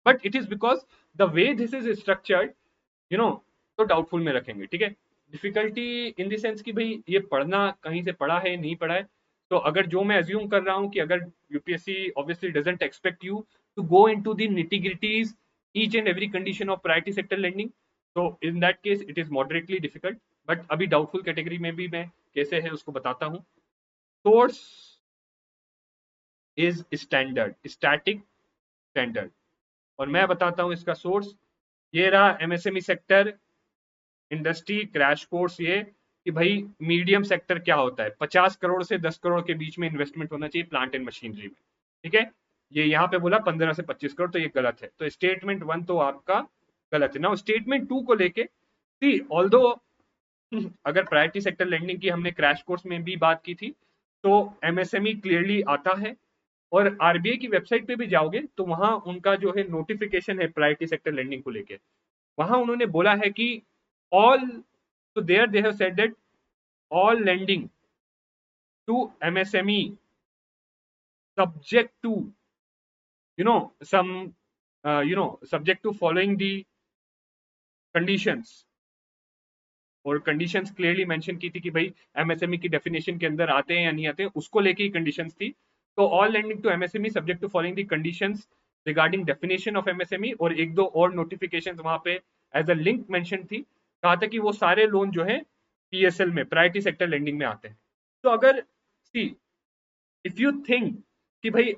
but it is because the way this is structured, you know, तो डाउटफुल में रखेंगे, ठीक है। डिफिकल्टी इन द सेंस कि भाई ये पढ़ना कहीं से पढ़ा है, नहीं पढ़ा है। तो अगर जो मैं अज्यूम कर रहा हूं कि अगर UPSC obviously doesn't expect you to go into the nitty-gritties each and every condition of priority sector lending, तो in that case it is moderately difficult. But अभी डाउटफुल कैटेगरी में भी मैं कैसे है उसको बताता हूँ। Source is standard, static standard, और मैं बताता हूं इसका सोर्स। ये रहा MSME sector industry crash course, ये कि भाई मीडियम सेक्टर क्या होता है, 50 करोड़ से 10 करोड़ के बीच में इन्वेस्टमेंट होना चाहिए प्लांट एंड मशीनरी में, ठीक है। ये यहाँ पे बोला 15 से 25 करोड़, तो ये गलत है। तो स्टेटमेंट 1 तो आपका गलत है ना। स्टेटमेंट 2 को लेके, सी ऑल्दो अगर प्रायोरिटी सेक्टर लेंडिंग की हमने क्रैश कोर्स में भी बात की थी, तो एमएसएमई क्लियरली आता है। और आरबीआई की वेबसाइट पे भी जाओगे तो वहां उनका जो है नोटिफिकेशन है प्रायोरिटी सेक्टर लेंडिंग को लेके, वहां उन्होंने बोला है कि all, so there they have said that all lending to MSME subject to, some subject to following the conditions, और कंडीशंस क्लियरली मेंशन की थी कि भाई एमएसएमई की डेफिनेशन के अंदर आते हैं या नहीं आते हैं, उसको लेके ही कंडीशंस थी। तो all lending to MSME subject to following the conditions regarding definition of MSME, और एक दो और नोटिफिकेशंस वहां पे एज अ लिंक मेंशन थी। कहा था कि वो सारे लोन जो है पीएसएल में, प्रायोरिटी सेक्टर लेंडिंग में आते हैं। तो अगर सी, इफ यू थिंक कि भाई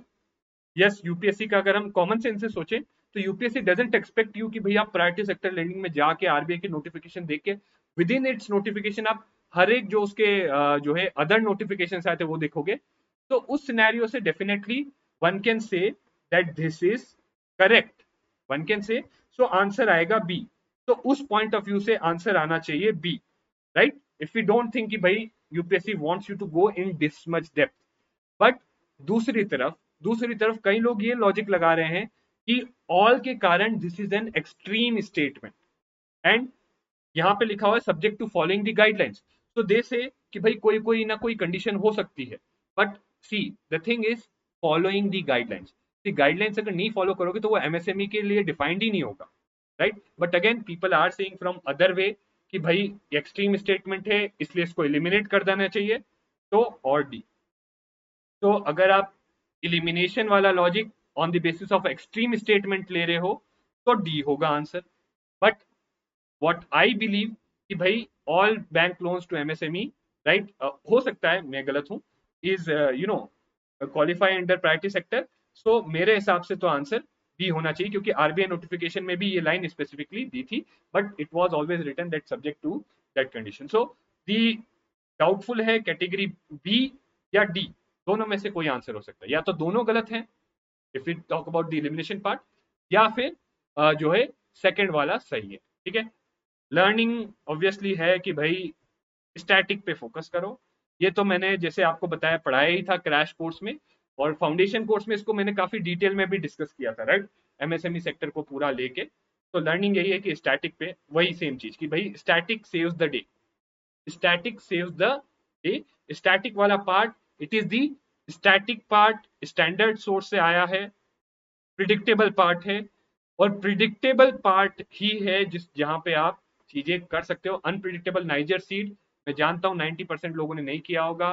यस यूपीएससी का अगर हम कॉमन सेंस से सोचें, तो यूपीएससी डजंट एक्सपेक्ट यू कि भाई आप प्रायोरिटी सेक्टर लेंडिंग में जाके आरबीआई की नोटिफिकेशन देख के विद इन इट्स नोटिफिकेशन आप हर एक जो उसके जो है अदर नोटिफिकेशन आए थे वो देखोगे। तो उस सिनेरियो से definitely one can say that this is correct, one can say, so answer आएगा बी। तो उस पॉइंट ऑफ व्यू से आंसर आना चाहिए B, right. If you don't think कि भाई UPSC wants you to go in this much depth, but दूसरी तरफ कई लोग ये लॉजिक लगा रहे हैं कि ऑल के कारण this is an extreme statement, and यहाँ पे लिखा हुआ है subject to following the guidelines. तो दे से कि भाई कोई कोई ना कोई कंडीशन हो सकती है, but see the thing is following the guidelines. Guidelines अगर नहीं फॉलो करोगे तो वो एमएसएमई के लिए डिफाइंड ही नहीं होगा, right. But again people are saying from other way कि भाई एक्सट्रीम स्टेटमेंट है इसलिए इसको एलिमिनेट कर देना चाहिए, तो और डी। तो अगर आप इलिमिनेशन वाला logic on the basis of extreme statement ले रहे हो, तो डी होगा answer. But what I believe कि भाई all bank loans to MSME, right, हो सकता है मैं गलत हूं, is qualify under priority sector. सो मेरे हिसाब से तो आंसर बी होना चाहिए, क्योंकि आरबीआई नोटिफिकेशन में भी ये लाइन स्पेसिफिकली दी थी, but it was always written that subject to that condition. So the doubtful है कैटेगरी बी या डी, दोनों में से कोई आंसर हो सकता है, या तो दोनों गलत है if you talk about the elimination part, या फिर जो है सेकंड वाला सही है, ठीक है। लर्निंग ऑब्वियसली है कि भाई स्टैटिक पे फोकस करो। ये तो मैंने जैसे आपको बताया पढ़ाया ही था क्रैश कोर्स में, और फाउंडेशन कोर्स में इसको मैंने काफी डिटेल में भी डिस्कस किया था, राइट, एमएसएमई सेक्टर को पूरा लेके। तो लर्निंग यही है कि स्टैटिक पे वही सेम चीज कि भाई static saves the day, static saves the day. Static वाला part, it is the static part standard source से आया है, प्रिडिक्टेबल पार्ट है, और प्रिडिक्टेबल पार्ट ही है जिस जहां पे आप चीजें कर सकते हो। अनप्रिडिक्टेबल नाइजर सीड, मैं जानता हूं 90% लोगों ने नहीं किया होगा।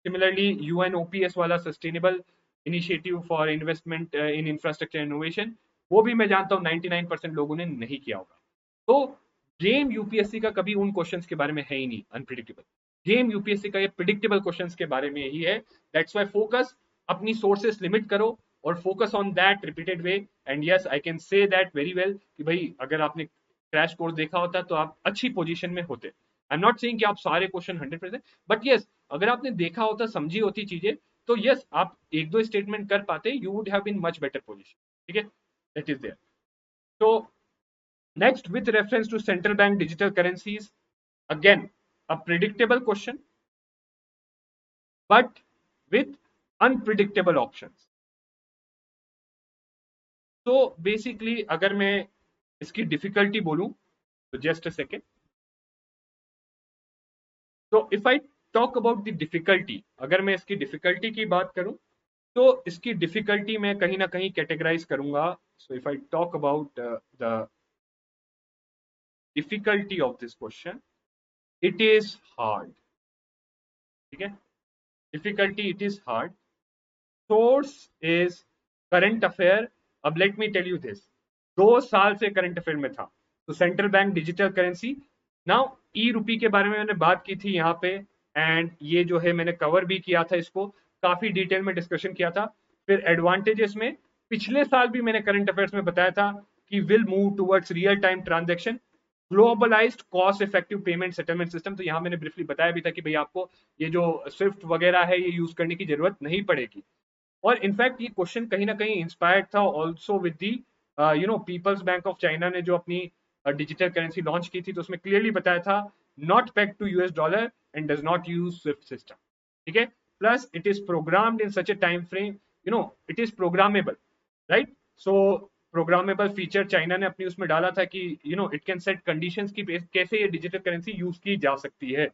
सिमिलरली यूएनओपीएस वाला sustainable initiative for investment in infrastructure innovation, वो भी मैं जानता हूं 99% लोगों ने नहीं किया होगा। तो गेम यूपीएससी का कभी उन क्वेश्चंस के बारे में है ही नहीं अनप्रिडिक्टेबल, गेम यूपीएससी का ये प्रिडिक्टेबल क्वेश्चंस के बारे में ही है। दैट्स व्हाई फोकस, अपनी सोर्सेस लिमिट करो, और focus on that repeated way. And yes I can say that very well कि भाई अगर आपने क्रैश कोर्स देखा होता तो आप अच्छी पोजीशन में होते। आई एम नॉट सेइंग कि आप सारे क्वेश्चन 100%, बट यस अगर आपने देखा होता, समझी होती चीजें, तो यस आप एक दो स्टेटमेंट कर पाते, you would have been much better position. ठीक है, दैट इज देयर। तो next, with reference to central bank digital currencies, again a predictable question but with unpredictable options. तो बेसिकली अगर मैं इसकी डिफिकल्टी बोलूं तो जस्ट अ सेकेंड। तो if I talk about the difficulty, अगर मैं इसकी डिफिकल्टी की बात करूं तो इसकी डिफिकल्टी मैं कहीं ना कहीं कैटेगराइज करूंगा। So if I talk about the difficulty of this question, it is hard. ठीक है, difficulty it is hard, source is current affair. अब let me tell you this, 2 साल से करंट अफेयर में था। तो central bank digital currency, now e rupee के बारे में मैंने बात की थी यहाँ पे, एंड ये जो है मैंने कवर भी किया था, इसको काफी डिटेल में डिस्कशन किया था। फिर एडवांटेजेस में पिछले साल भी मैंने करंट अफेयर्स में बताया था कि will move towards real time transaction, globalised cost effective payment settlement system. तो यहाँ मैंने ब्रीफली बताया भी था कि भाई आपको ये जो स्विफ्ट वगैरह है ये यूज करने की जरूरत नहीं पड़ेगी। और इनफैक्ट ये क्वेश्चन कहीं ना कहीं इंस्पायर्ड था also with the people's bank of China ने जो अपनी डिजिटल करेंसी लॉन्च की थी, तो उसमें क्लियरली बताया था not peg to US dollar and does not use SWIFT system. ठीक है, plus it is programmed in such a time frame, it is programmable, right. So programmable feature China ने अपनी उसमें डाला था कि इट कैन सेट कंडीशंस की कैसे ये डिजिटल करेंसी यूज की जा सकती है,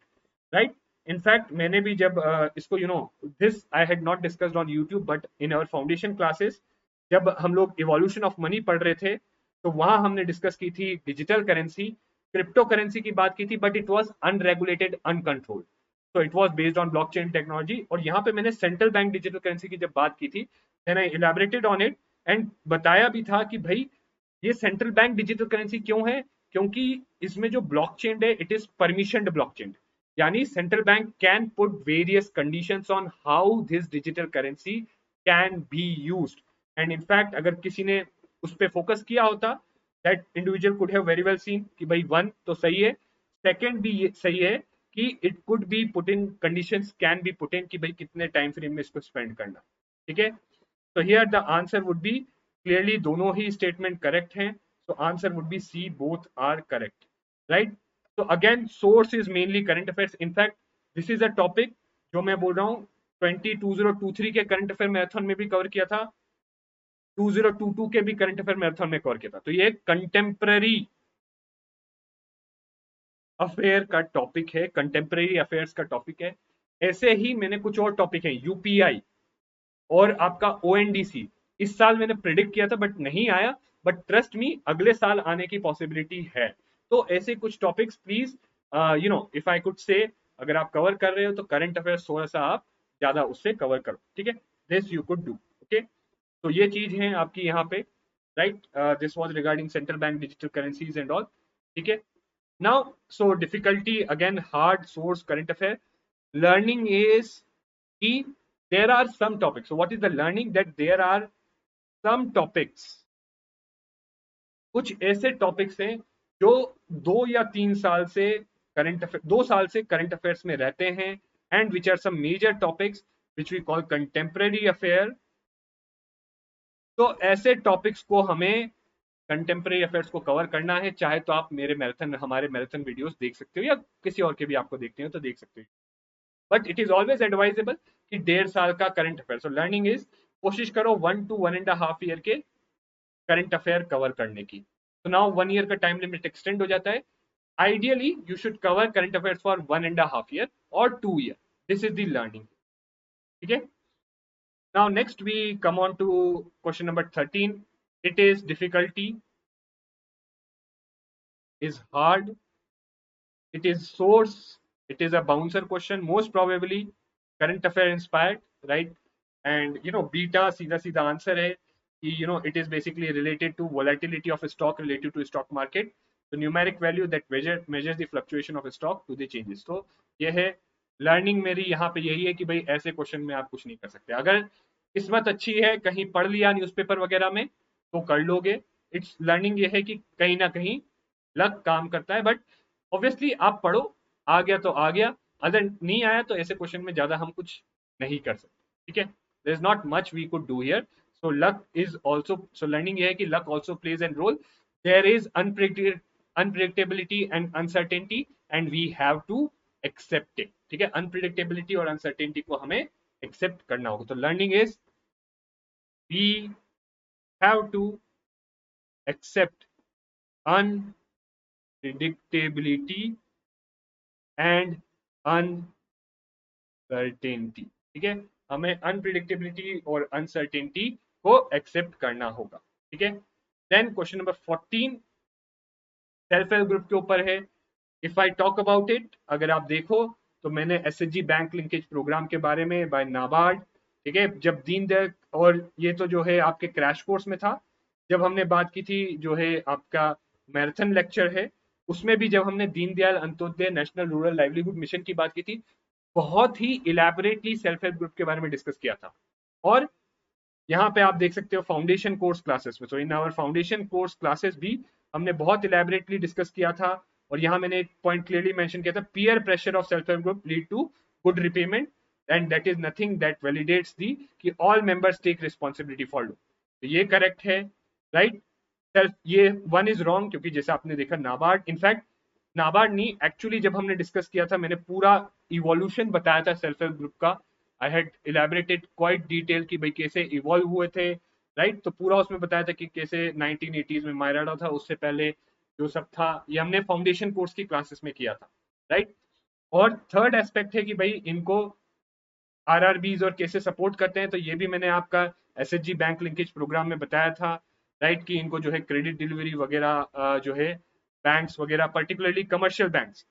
राइट। इनफैक्ट मैंने भी जब इसको this I had not discussed on YouTube but in our foundation classes, जब हम लोग इवोल्यूशन ऑफ मनी पढ़ रहे थे, तो वहां हमने डिस्कस की थी डिजिटल करेंसी, क्रिप्टो करेंसी की बात की थी, but it was unregulated uncontrolled, so it was based on blockchain technology। और यहाँ पे मैंने सेंट्रल बैंक डिजिटल करेंसी की जब बात की थी, then I elaborated on it and बताया भी था कि भाई ये सेंट्रल बैंक डिजिटल करेंसी क्यों है, क्योंकि इसमें जो ब्लॉकचेन है इट इज परमिशनड ब्लॉकचेन, यानी central bank can put various conditions on how this digital currency can be used. And in fact अगर किसी ने उस पर फोकस किया होता, that individual could have very well seen कि भाई वन तो सही है, सेकंड भी ये सही है कि it could B put in conditions can be put in कि भाई कितने टाइम फ्रेम में इसको स्पेंड करना। ठीक है, तो here the answer would be clearly दोनों ही स्टेटमेंट करेक्ट हैं, so answer would be C, both are correct, right। so again source is mainly current affairs, in fact this is a topic जो मैं बोल रहा हूँ 2023 के करंट अफेयर मैराथन में भी कवर किया था, 2022 के भी करंट अफेयर मैराथन में कवर किया था। तो ये कंटेम्पररी अफेयर का टॉपिक है, कंटेम्पररी अफेयर्स का टॉपिक है। ऐसे ही मैंने कुछ और टॉपिक है, यूपीआई और आपका ओएनडीसी, इस साल मैंने प्रिडिक्ट किया था बट नहीं आया, बट ट्रस्ट मी अगले साल आने की पॉसिबिलिटी है। तो ऐसे कुछ topics please if I could से, अगर आप कवर कर रहे हो तो करंट अफेयर्स थोड़ा सा आप ज्यादा उससे कवर करो। ठीक है, this you could do. Okay, तो ये चीज है आपकी यहाँ पे, right. This was regarding central bank digital currencies and all. ठीक है, now so difficulty again hard, source current affair, learning is कि there are some topics, so what is the learning, that there are some topics, कुछ ऐसे topics हैं जो 2 या 3 साल से करंट अफेयर 2 साल से करंट अफेयर्स में रहते हैं, and which are some major topics which we call contemporary affair. तो ऐसे टॉपिक्स को हमें कंटेम्पररी अफेयर्स को कवर करना है, चाहे तो आप मेरे मैराथन हमारे मैराथन वीडियोस देख सकते हो या किसी और के भी आपको देखते हो तो देख सकते हो, but it is always advisable कि 1.5 साल का current affair. So learning is, कोशिश करो 1 to 1.5 ईयर के करंट अफेयर कवर करने की। तो नाउ 1 ईयर का टाइम लिमिट एक्सटेंड हो जाता है। Ideally you should cover current affairs for 1.5 year और 2 year, this is the learning. ठीक है, now next we come on to question number 13। It is difficulty is hard, it is source, it is a bouncer question, most probably current affair inspired, right। and beta सीधा सीधा answer है कि it is basically related to volatility of a stock related to stock market, the numeric value that measures the fluctuation of a stock to the changes। तो ये है learning मेरी यहाँ पे, यही है कि भाई ऐसे क्वेश्चन में आप कुछ नहीं कर सकते। अगर किस्मत अच्छी है, कहीं पढ़ लिया न्यूज़पेपर वगैरह में तो कर लोगे। इट्स लर्निंग ये है कि कहीं ना कहीं लक काम करता है, बट ऑब्वियसली आप पढ़ो, आ गया तो आ गया, अगर नहीं आया तो ऐसे क्वेश्चन में ज्यादा हम कुछ नहीं कर सकते, ठीक है। There is not much we could do here. So luck is also, so learning ये है कि luck also plays an role. There is unpredictability and uncertainty and we have to accept it, ठीक है। अनप्रिडिक्टेबिलिटी और uncertainty को हमें accept करना होगा। तो learning is we have to accept unpredictability and uncertainty, ठीक है। हमें अनप्रिडिक्टेबिलिटी और अनसर्टेनिटी को एक्सेप्ट करना होगा, ठीक है। Then question number 14 self help group के ऊपर है। If I talk about it, अगर आप देखो तो मैंने एसएचजी बैंक लिंकेज प्रोग्राम के बारे में बाय नाबार्ड, ठीक है, जब दीनदयाल, और ये तो जो है आपके क्रैश कोर्स में था, जब हमने बात की थी जो है आपका मैराथन लेक्चर है, उसमें भी जब हमने Deendayal Antyodaya national rural livelihood mission की बात की थी, बहुत ही इलेबोरेटली सेल्फ हेल्प ग्रुप के बारे में डिस्कस किया था। और यहाँ पे आप देख सकते हो फाउंडेशन कोर्स क्लासेस में, तो in our foundation course classes भी हमने बहुत इलेबोरेटली डिस्कस किया था। और यहाँ मैंने एक पॉइंट क्लियरली मेंशन किया था, peer pressure of self help group lead to good repayment and that is nothing that validates the कि all members take responsibility for loan. तो ये करेक्ट है, राइट। सेल्फ, ये वन इज रॉन्ग, क्योंकि जैसे आपने देखा नाबार्ड, इनफैक्ट नाबार्ड नहीं, एक्चुअली जब हमने डिस्कस किया था मैंने पूरा इवोल्यूशन बताया था सेल्फ हेल्प ग्रुप का। I had elaborated quite detail कि भाई कैसे इवॉल्व हुए थे, राइट। तो पूरा उसमें बताया था कि कैसे 1980s में मायराडा था, उससे पहले जो सब था ये हमने फाउंडेशन कोर्स की क्लासेस में किया था, राइट। और थर्ड एस्पेक्ट है कि भाई इनको आरआरबीज और कैसे सपोर्ट करते हैं, तो ये भी मैंने आपका एसएचजी बैंक लिंकेज प्रोग्राम में बताया था, राइट, कि इनको जो है क्रेडिट डिलीवरी वगैरह जो है बैंक्स वगैरह, पर्टिकुलरली कमर्शियल बैंक्स,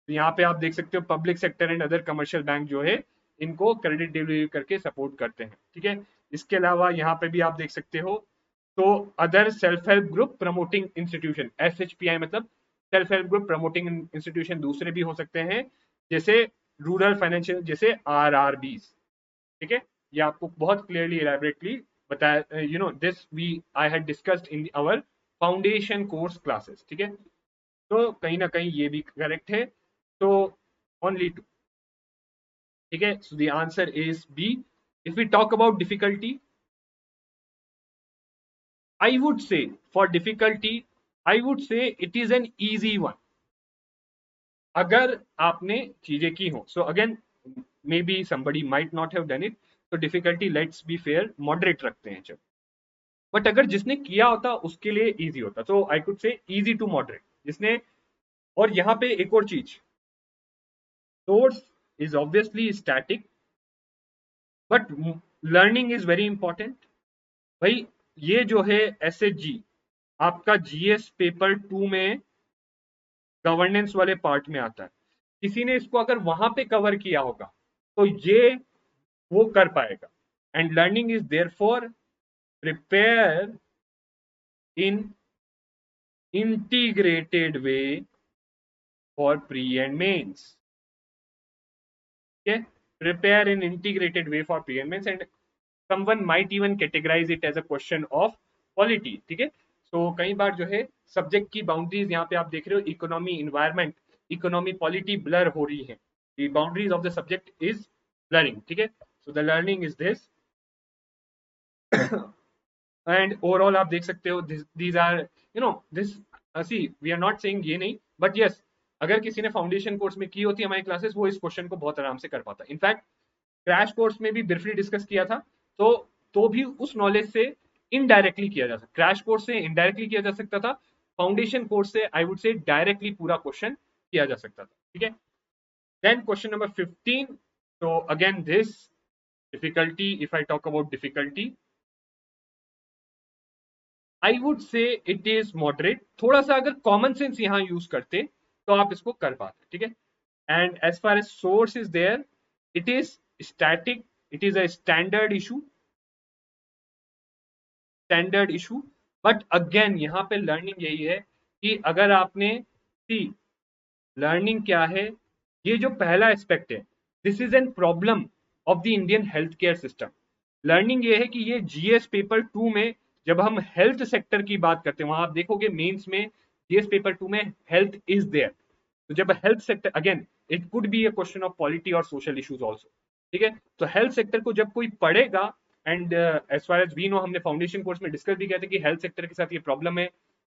तो यहाँ पे आप देख सकते हो public sector and other commercial bank जो है इनको क्रेडिट डिलीवरी करके सपोर्ट करते हैं, ठीक है। इसके अलावा यहाँ पे भी आप देख सकते हो, तो other self help group promoting institution, SHPI मतलब self help group promoting institution दूसरे भी हो सकते हैं, जैसे रूरल फाइनेंशियल, जैसे आरआरबी, ठीक है। ये आपको बहुत क्लियरली इलेबोरेटली बताया, you know this we I had discussed in our foundation course classes, ठीक है। तो कहीं ना कहीं ये भी करेक्ट है। तो ओनली टू, ठीक है। So the answer is B. If we talk about difficulty, I would say for difficulty, I would say it is an easy one, अगर आपने चीजें की हो। So again may be somebody might not have done it, तो डिफिकल्टी let's be fair moderate रखते हैं चलो। बट अगर जिसने किया होता उसके लिए इजी होता, तो I could say easy to moderate जिसने। और यहाँ पे एक और चीज, source is obviously static, but learning is very important. भाई ये जो है एसएचजी आपका जीएस पेपर 2 में गवर्नेंस वाले पार्ट में आता है, किसी ने इसको अगर वहां पे कवर किया होगा तो ये वो कर पाएगा। And learning is there for prepare in integrated way for pre and mains, ठीक है। Prepare in integrated way for pre and mains, and someone might even categorize it as a question of polity, ठीक है। सो कई बार जो है subject की boundaries यहाँ पे आप देख रहे हो, economy environment, economy polity blur हो रही है, the boundaries of the subject is blurring, ठीक है। so the learning is this and overall आप देख सकते हो these are you know this see we are not saying ये नहीं, but yes, अगर किसी ने फाउंडेशन कोर्स में की होती है हमारी क्लासेस, वो इस क्वेश्चन को बहुत आराम से कर पाता। इनफैक्ट क्रैश कोर्स में भी ब्रीफली डिस्कस किया था, तो भी उस नॉलेज से इनडायरेक्टली किया जा सकता, क्रैश कोर्स से इनडायरेक्टली किया जा सकता था, फाउंडेशन कोर्स से आई वुड से डायरेक्टली पूरा क्वेश्चन किया जा सकता था, ठीक है। देन क्वेश्चन नंबर 15, तो again this difficulty, if I talk about difficulty, I would say it is moderate, थोड़ा सा अगर कॉमन सेंस यहां यूज करते तो आप इसको कर पाते, ठीक है। And as far as source is there, it is static, it is a standard issue, but again यहाँ पे लर्निंग यही है कि अगर आपने सी, लर्निंग क्या है, ये जो पहला एस्पेक्ट है, this is N problem of the Indian health care system. Learning ये है कि ये जीएस पेपर 2 में जब हम हेल्थ सेक्टर की बात करते हैं, वहां आप देखोगे मेंस में जीएस पेपर 2 में हेल्थ इज देयर। तो जब health sector, again it could be a question of polity और सोशल इश्यूज आल्सो, ठीक है। तो हेल्थ सेक्टर को जब कोई पढ़ेगा, and as far as we know, हमने फाउंडेशन कोर्स में डिस्कस भी किया था कि हेल्थ सेक्टर के साथ ये प्रॉब्लम है।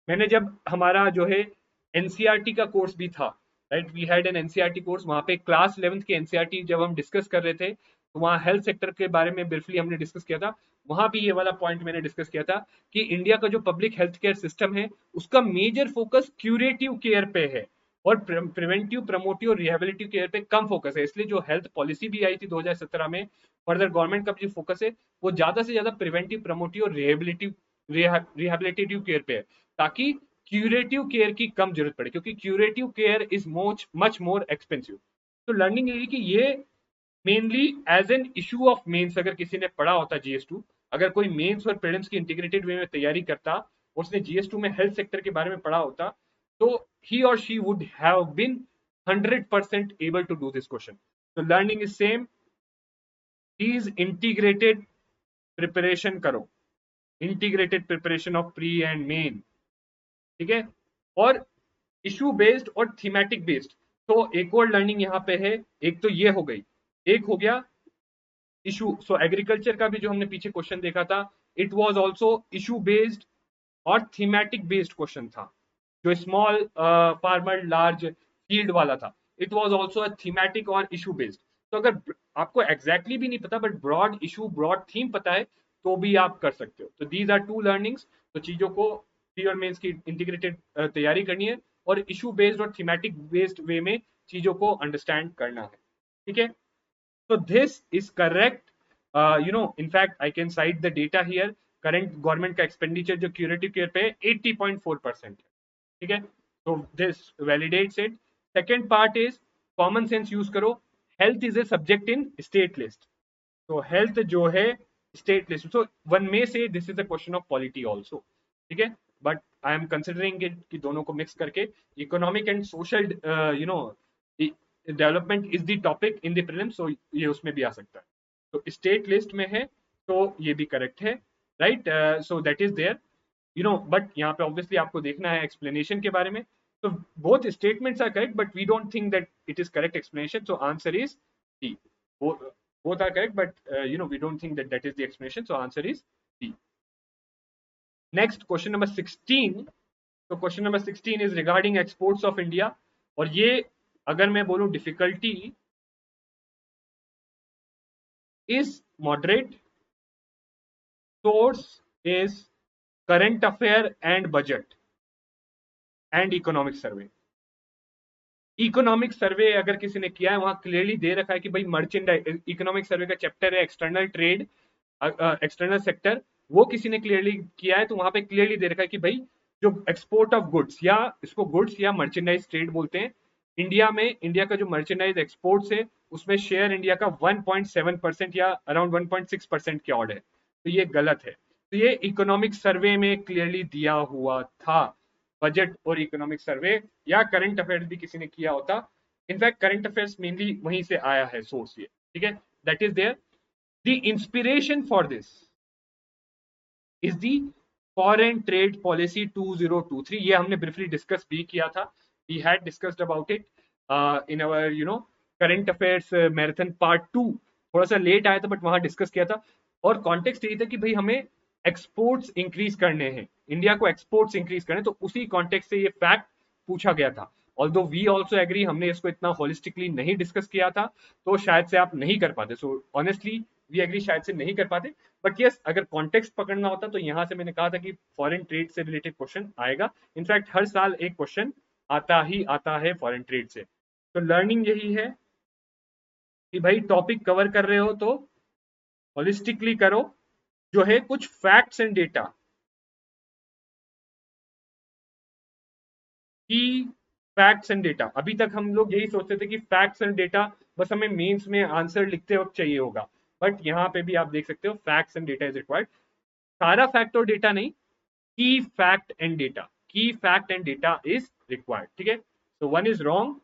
मैंने जब हमारा जो है एनसीईआरटी का कोर्स भी था, right, we had an NCERT course, वहां पे क्लास 11th के एनसीईआरटी जब हम डिस्कस कर रहे थे, तो वहाँ हेल्थ सेक्टर के बारे में ब्रीफली हमने डिस्कस किया था। वहां भी ये वाला पॉइंट मैंने डिस्कस किया था कि इंडिया का जो पब्लिक हेल्थ केयर सिस्टम है, उसका मेजर फोकस क्यूरेटिव केयर पे है और प्रिवेंटिव, प्रमोटिव और रिहेबिलिटिव केयर पे कम फोकस है। इसलिए जो हेल्थ पॉलिसी भी आई थी 2017 में, फर्दर गवर्नमेंट का जो फोकस है वो ज्यादा से ज्यादा प्रिवेंटिव, प्रमोटिव और रिहेबिलिटेटिव केयर पे है, ताकि क्यूरेटिव केयर की कम जरूरत पड़े, क्योंकि curative care is much more expensive. तो लर्निंग ये है कि ये mainly as an issue of mains, अगर किसी ने पढ़ा होता जीएस 2, अगर कोई मेंस और प्रीलिम्स की इंटीग्रेटेड वे में तैयारी करता और उसने जीएस 2 में हेल्थ सेक्टर के बारे में पढ़ा होता, तो ही और she would have been 100% able to do this question. तो learning is same, please integrated preparation करो, integrated preparation of pre and main, ठीक है। और इशू बेस्ड और थीमेटिक बेस्ड, तो एक और लर्निंग यहाँ पे है। एक तो ये हो गई, एक हो गया इशू। सो एग्रीकल्चर का भी जो हमने पीछे क्वेश्चन देखा था, it was also issue based और थीमेटिक बेस्ड क्वेश्चन था। जो स्मॉल फार्मर लार्ज फील्ड वाला था, it was also a thematic और इशू बेस्ड। तो अगर आपको एग्जैक्टली भी नहीं पता but broad issue, broad theme पता है, तो भी आप कर सकते हो। तो दीज आर टू लर्निंग्स। तो चीजों को प्री और मेंस की इंटीग्रेटेड तैयारी करनी है और इशू बेस्ड और थीमेटिक बेस्ड वे में चीजों को अंडरस्टैंड करना है, ठीक है। So this is correct. In fact, I can cite the data here. Current government का expenditure जो curative care पे है 80.4%, ठीक है। So this validates it. Second part is common sense use करो. Health is a subject in state list. तो health जो है state list, so one may say this is a question of polity also, ठीक है। But I am considering it कि दोनों को mix करके economic and social development is the topic in the prelims, so ये उसमें भी आ सकता है। तो स्टेट लिस्ट में है, तो ये भी करेक्ट है, right. So that is there, but यहाँ पे ऑब्वियसली आपको देखना है एक्सप्लेनेशन के बारे में। तो both statements are correct but we don't think that it is correct explanation, so answer is D. Both are correct, but we don't think that that is the explanation, so answer is D. Next, question number 16. So question number 16 is regarding exports of India, और ये अगर मैं बोलूं difficulty is moderate, source is current affair and budget and economic survey. Economic survey अगर किसी ने किया है, वहां क्लियरली दे रखा है कि भाई मर्चेंडाइज, इकोनॉमिक सर्वे का चैप्टर है एक्सटर्नल ट्रेड, एक्सटर्नल सेक्टर, वो किसी ने क्लियरली किया है, तो वहां पे क्लियरली दे रखा है कि भाई जो एक्सपोर्ट ऑफ गुड्स, या इसको गुड्स या मर्चेंडाइज ट्रेड बोलते हैं, इंडिया में, इंडिया का जो मर्चेंडाइज एक्सपोर्ट्स है उसमें शेयर इंडिया का 1.7% या अराउंड 1.6% के ऑर्ड है, तो ये गलत है। तो ये इकोनॉमिक सर्वे में क्लियरली दिया हुआ था। बजट और इकोनॉमिक सर्वे या करंट अफेयर्स भी किसी ने किया होता, इनफैक्ट करंट अफेयर्स मेनली वहीं से आया है सोर्स, ये ठीक है, that is there. The inspiration for this is the foreign trade policy 2023, ये हमने ब्रीफली डिस्कस भी किया था, we had discussed about it in our current affairs marathon part 2। थोड़ा सा लेट आया था बट वहां डिस्कस किया था, और कॉन्टेक्स्ट यही था कि भाई हमें एक्सपोर्ट्स इंक्रीज करने हैं, इंडिया को एक्सपोर्ट्स इंक्रीज करने, तो उसी कॉन्टेक्स्ट से ये फैक्ट पूछा गया था। ऑल्दो वी ऑल्सो एग्री, हमने इसको इतना होलिस्टिकली नहीं डिस्कस किया था, तो शायद से आप नहीं कर पाते, सो ऑनेस्टली वी एग्री शायद से नहीं कर पाते। बट यस, अगर कॉन्टेक्स्ट पकड़ना होता तो यहाँ से मैंने कहा था कि फॉरेन ट्रेड से रिलेटेड क्वेश्चन आएगा। इनफैक्ट हर साल एक क्वेश्चन आता ही आता है फॉरेन ट्रेड से। तो लर्निंग यही है कि भाई टॉपिक कवर कर रहे हो तो होलिस्टिकली करो, जो है कुछ फैक्ट्स एंड डेटा की, फैक्ट्स एंड डेटा। अभी तक हम लोग यही सोचते थे कि फैक्ट्स एंड डेटा बस हमें मेंस में आंसर लिखते वक्त चाहिए होगा, बट यहाँ पे भी आप देख सकते हो facts and data is required. सारा फैक्ट और डेटा नहीं, key fact and data, key fact and data is required, ठीक है। So one is wrong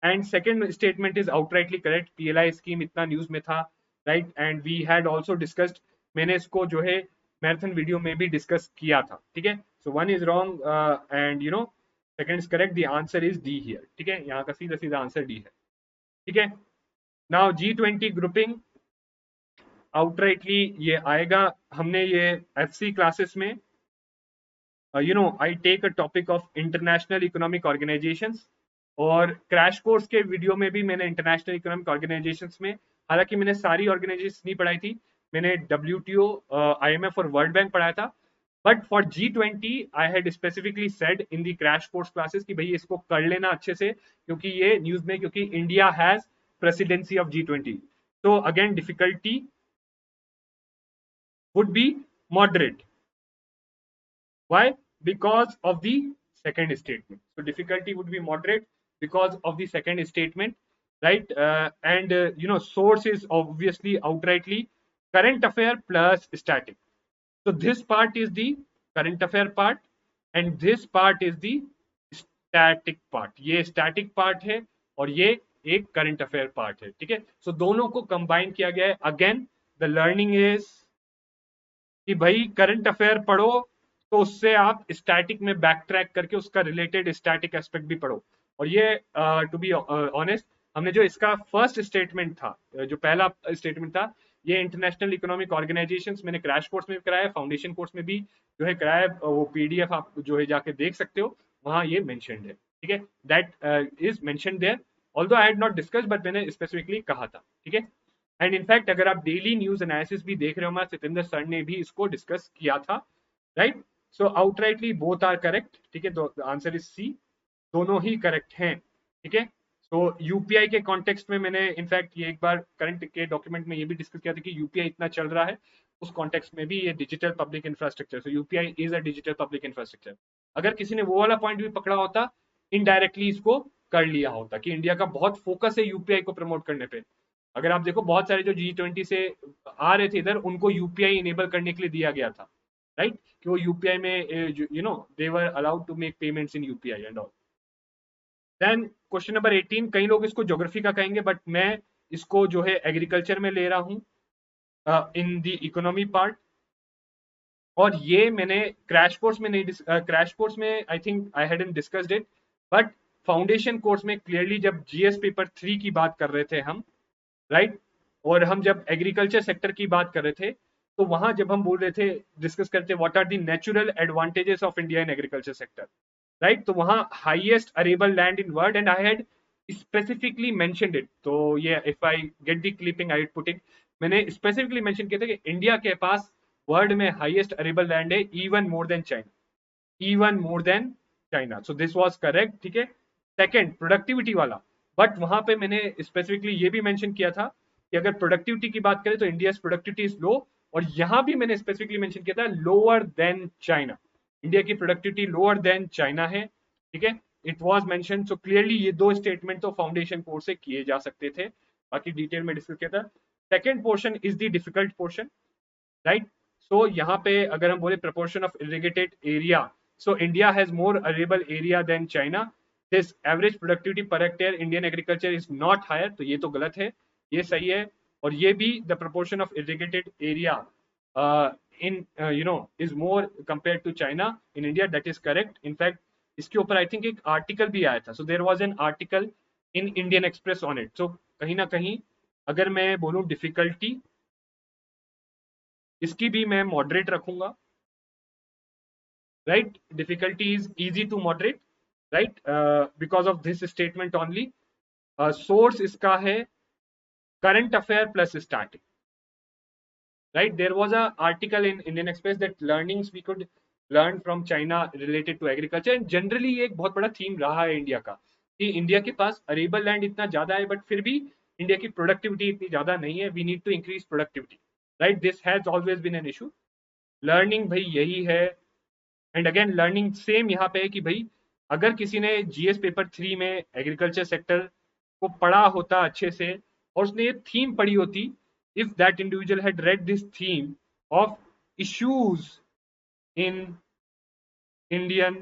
and second statement is outrightly correct. PLI scheme इतना न्यूज में था, right, and we had also discussed मैंने इसको जो है मैराथन वीडियो में भी डिस्कस किया था, ठीक है। So one is wrong and you know second is correct, the answer is D here, ठीक है। यहाँ का सीधा सीधा आंसर डी है, ठीक है। नाउ G20 ग्रुपिंग आउटराइटली ये आएगा। हमने ये FC क्लासेस में I take a topic of international economic organisations, और क्रैश कोर्स के वीडियो में भी मैंने इंटरनेशनल इकोनॉमिक ऑर्गेनाइजेशंस में, हालांकि मैंने सारी ऑर्गेनाइजेशन नहीं पढ़ाई थी, मैंने WTO, IMF और वर्ल्ड बैंक पढ़ाया था, but for G20 I had specifically said in the crash course classes कि भाई इसको कर लेना अच्छे से, क्योंकि ये न्यूज में, क्योंकि India has presidency of G20। तो again difficulty would be moderate. Why? Because of the second statement. So difficulty would be moderate because of the second statement, right? And source is obviously outrightly current affair plus static. So this part is the current affair part, and this part is the static part. ये static part है और ये एक current affair part है, ठीक है। So दोनों को combine किया गया है। Again, the learning is कि भाई करंट अफेयर पढ़ो तो उससे आप स्टैटिक में बैक ट्रैक करके उसका रिलेटेड स्टैटिक एस्पेक्ट भी पढ़ो। और ये टू बी ऑनेस्ट, हमने जो इसका फर्स्ट स्टेटमेंट था, जो पहला स्टेटमेंट था, ये इंटरनेशनल इकोनॉमिक ऑर्गेनाइजेशन मैंने क्रैश कोर्स में भी कराया, फाउंडेशन कोर्स में भी जो है कराया, वो PDF आप जो है जाके देख सकते हो, वहां ये मेंशन्ड है, ठीक है। That is mentioned there, although I had not discuss, but मैंने स्पेसिफिकली कहा था, ठीक है। एंड इनफैक्ट अगर आप डेली न्यूज एनालिसिस भी देख रहे हो, हमारे सत्येंद्र सर ने भी इसको डिस्कस किया था, right. So outrightly both are correct, ठीक है। आंसर इज सी, दोनों ही करेक्ट हैं, ठीक है। तो यूपीआई के कॉन्टेक्स्ट में मैंने इनफैक्ट ये एक बार करंट के डॉक्यूमेंट में ये भी डिस्कस किया था कि यूपीआई इतना चल रहा है, उस कॉन्टेक्स्ट में भी ये digital public infrastructure, so UPI is a digital public infrastructure. अगर किसी ने वो वाला पॉइंट भी पकड़ा होता, इनडायरेक्टली इसको कर लिया होता कि इंडिया का बहुत फोकस है यूपीआई को प्रमोट करने पे। अगर आप देखो बहुत सारे जो G20 से आ रहे थे इधर, उनको यूपीआई इनेबल करने के लिए दिया गया था, राइट, कि वो यूपीआई में they were allowed to make payments in UPI and all. Then question number 18, कई लोग इसको ज्योग्राफी का कहेंगे, बट मैं इसको जो है एग्रीकल्चर में ले रहा हूँ इन द इकोनॉमी पार्ट। और ये मैंने क्रैश कोर्स में नहीं, क्रैश कोर्स में I think I hadn't discussed it, but foundation course में क्लियरली जब GS पेपर 3 की बात कर रहे थे हम, राइट, और हम जब एग्रीकल्चर सेक्टर की बात कर रहे थे, तो वहां जब हम बोल रहे थे, डिस्कस करते what are the natural advantages of India in agriculture sector, right, तो वहां highest arable land in world, and I had specifically mentioned it. तो ये if I get the clipping I put it, मैंने specifically mention किया था कि India के पास वर्ल्ड में हाईएस्ट अरेबल लैंड है, even more than China, even more than China. So this was correct, ठीक है। सेकंड प्रोडक्टिविटी वाला, बट वहां पे मैंने स्पेसिफिकली ये भी मेंशन किया था कि अगर प्रोडक्टिविटी की बात करें तो इंडिया प्रोडक्टिविटी इज लो, और यहां भी मैंने स्पेसिफिकली मेंशन किया था लोअर देन चाइना, इंडिया की प्रोडक्टिविटी लोअर देन चाइना है, ठीक है। It was mention, so clearly ये दो स्टेटमेंट तो फाउंडेशन कोर्स से किए जा सकते थे, बाकी डिटेल में डिस्कस किया था। Second portion is the difficult portion, right. So यहाँ पे अगर हम बोले proportion of irrigated area, so India has more arable area than China, this average productivity per hectare Indian agriculture is not higher, तो ये तो गलत है, ये सही है। और ये भी the proportion of irrigated area in is more compared to China in India, that is correct। in fact इसके ऊपर आई थिंक एक आर्टिकल भी आया था, so there was an article in Indian Express on it। so कहीं ना कहीं अगर मैं बोलूं डिफिकल्टी, इसकी भी मैं मॉडरेट रखूंगा, right. Difficulty is easy to moderate, right, because of this statement only. Source इसका है current affair plus static, right, there was a article in Indian Express that learnings we could learn from China related to agriculture, and generally ये एक बहुत बड़ा theme रहा है India का कि इंडिया के पास अरेबल लैंड इतना ज्यादा है, बट फिर भी इंडिया की प्रोडक्टिविटी इतनी ज्यादा नहीं है, we need to increase productivity, right, this has always been an issue. Learning भाई यही है, एंड अगेन लर्निंग सेम यहाँ पे है कि भाई अगर किसी ने GS पेपर 3 में एग्रीकल्चर सेक्टर को पढ़ा होता अच्छे से, और उसने ये थीम पढ़ी होती, if that individual had read this theme of issues in Indian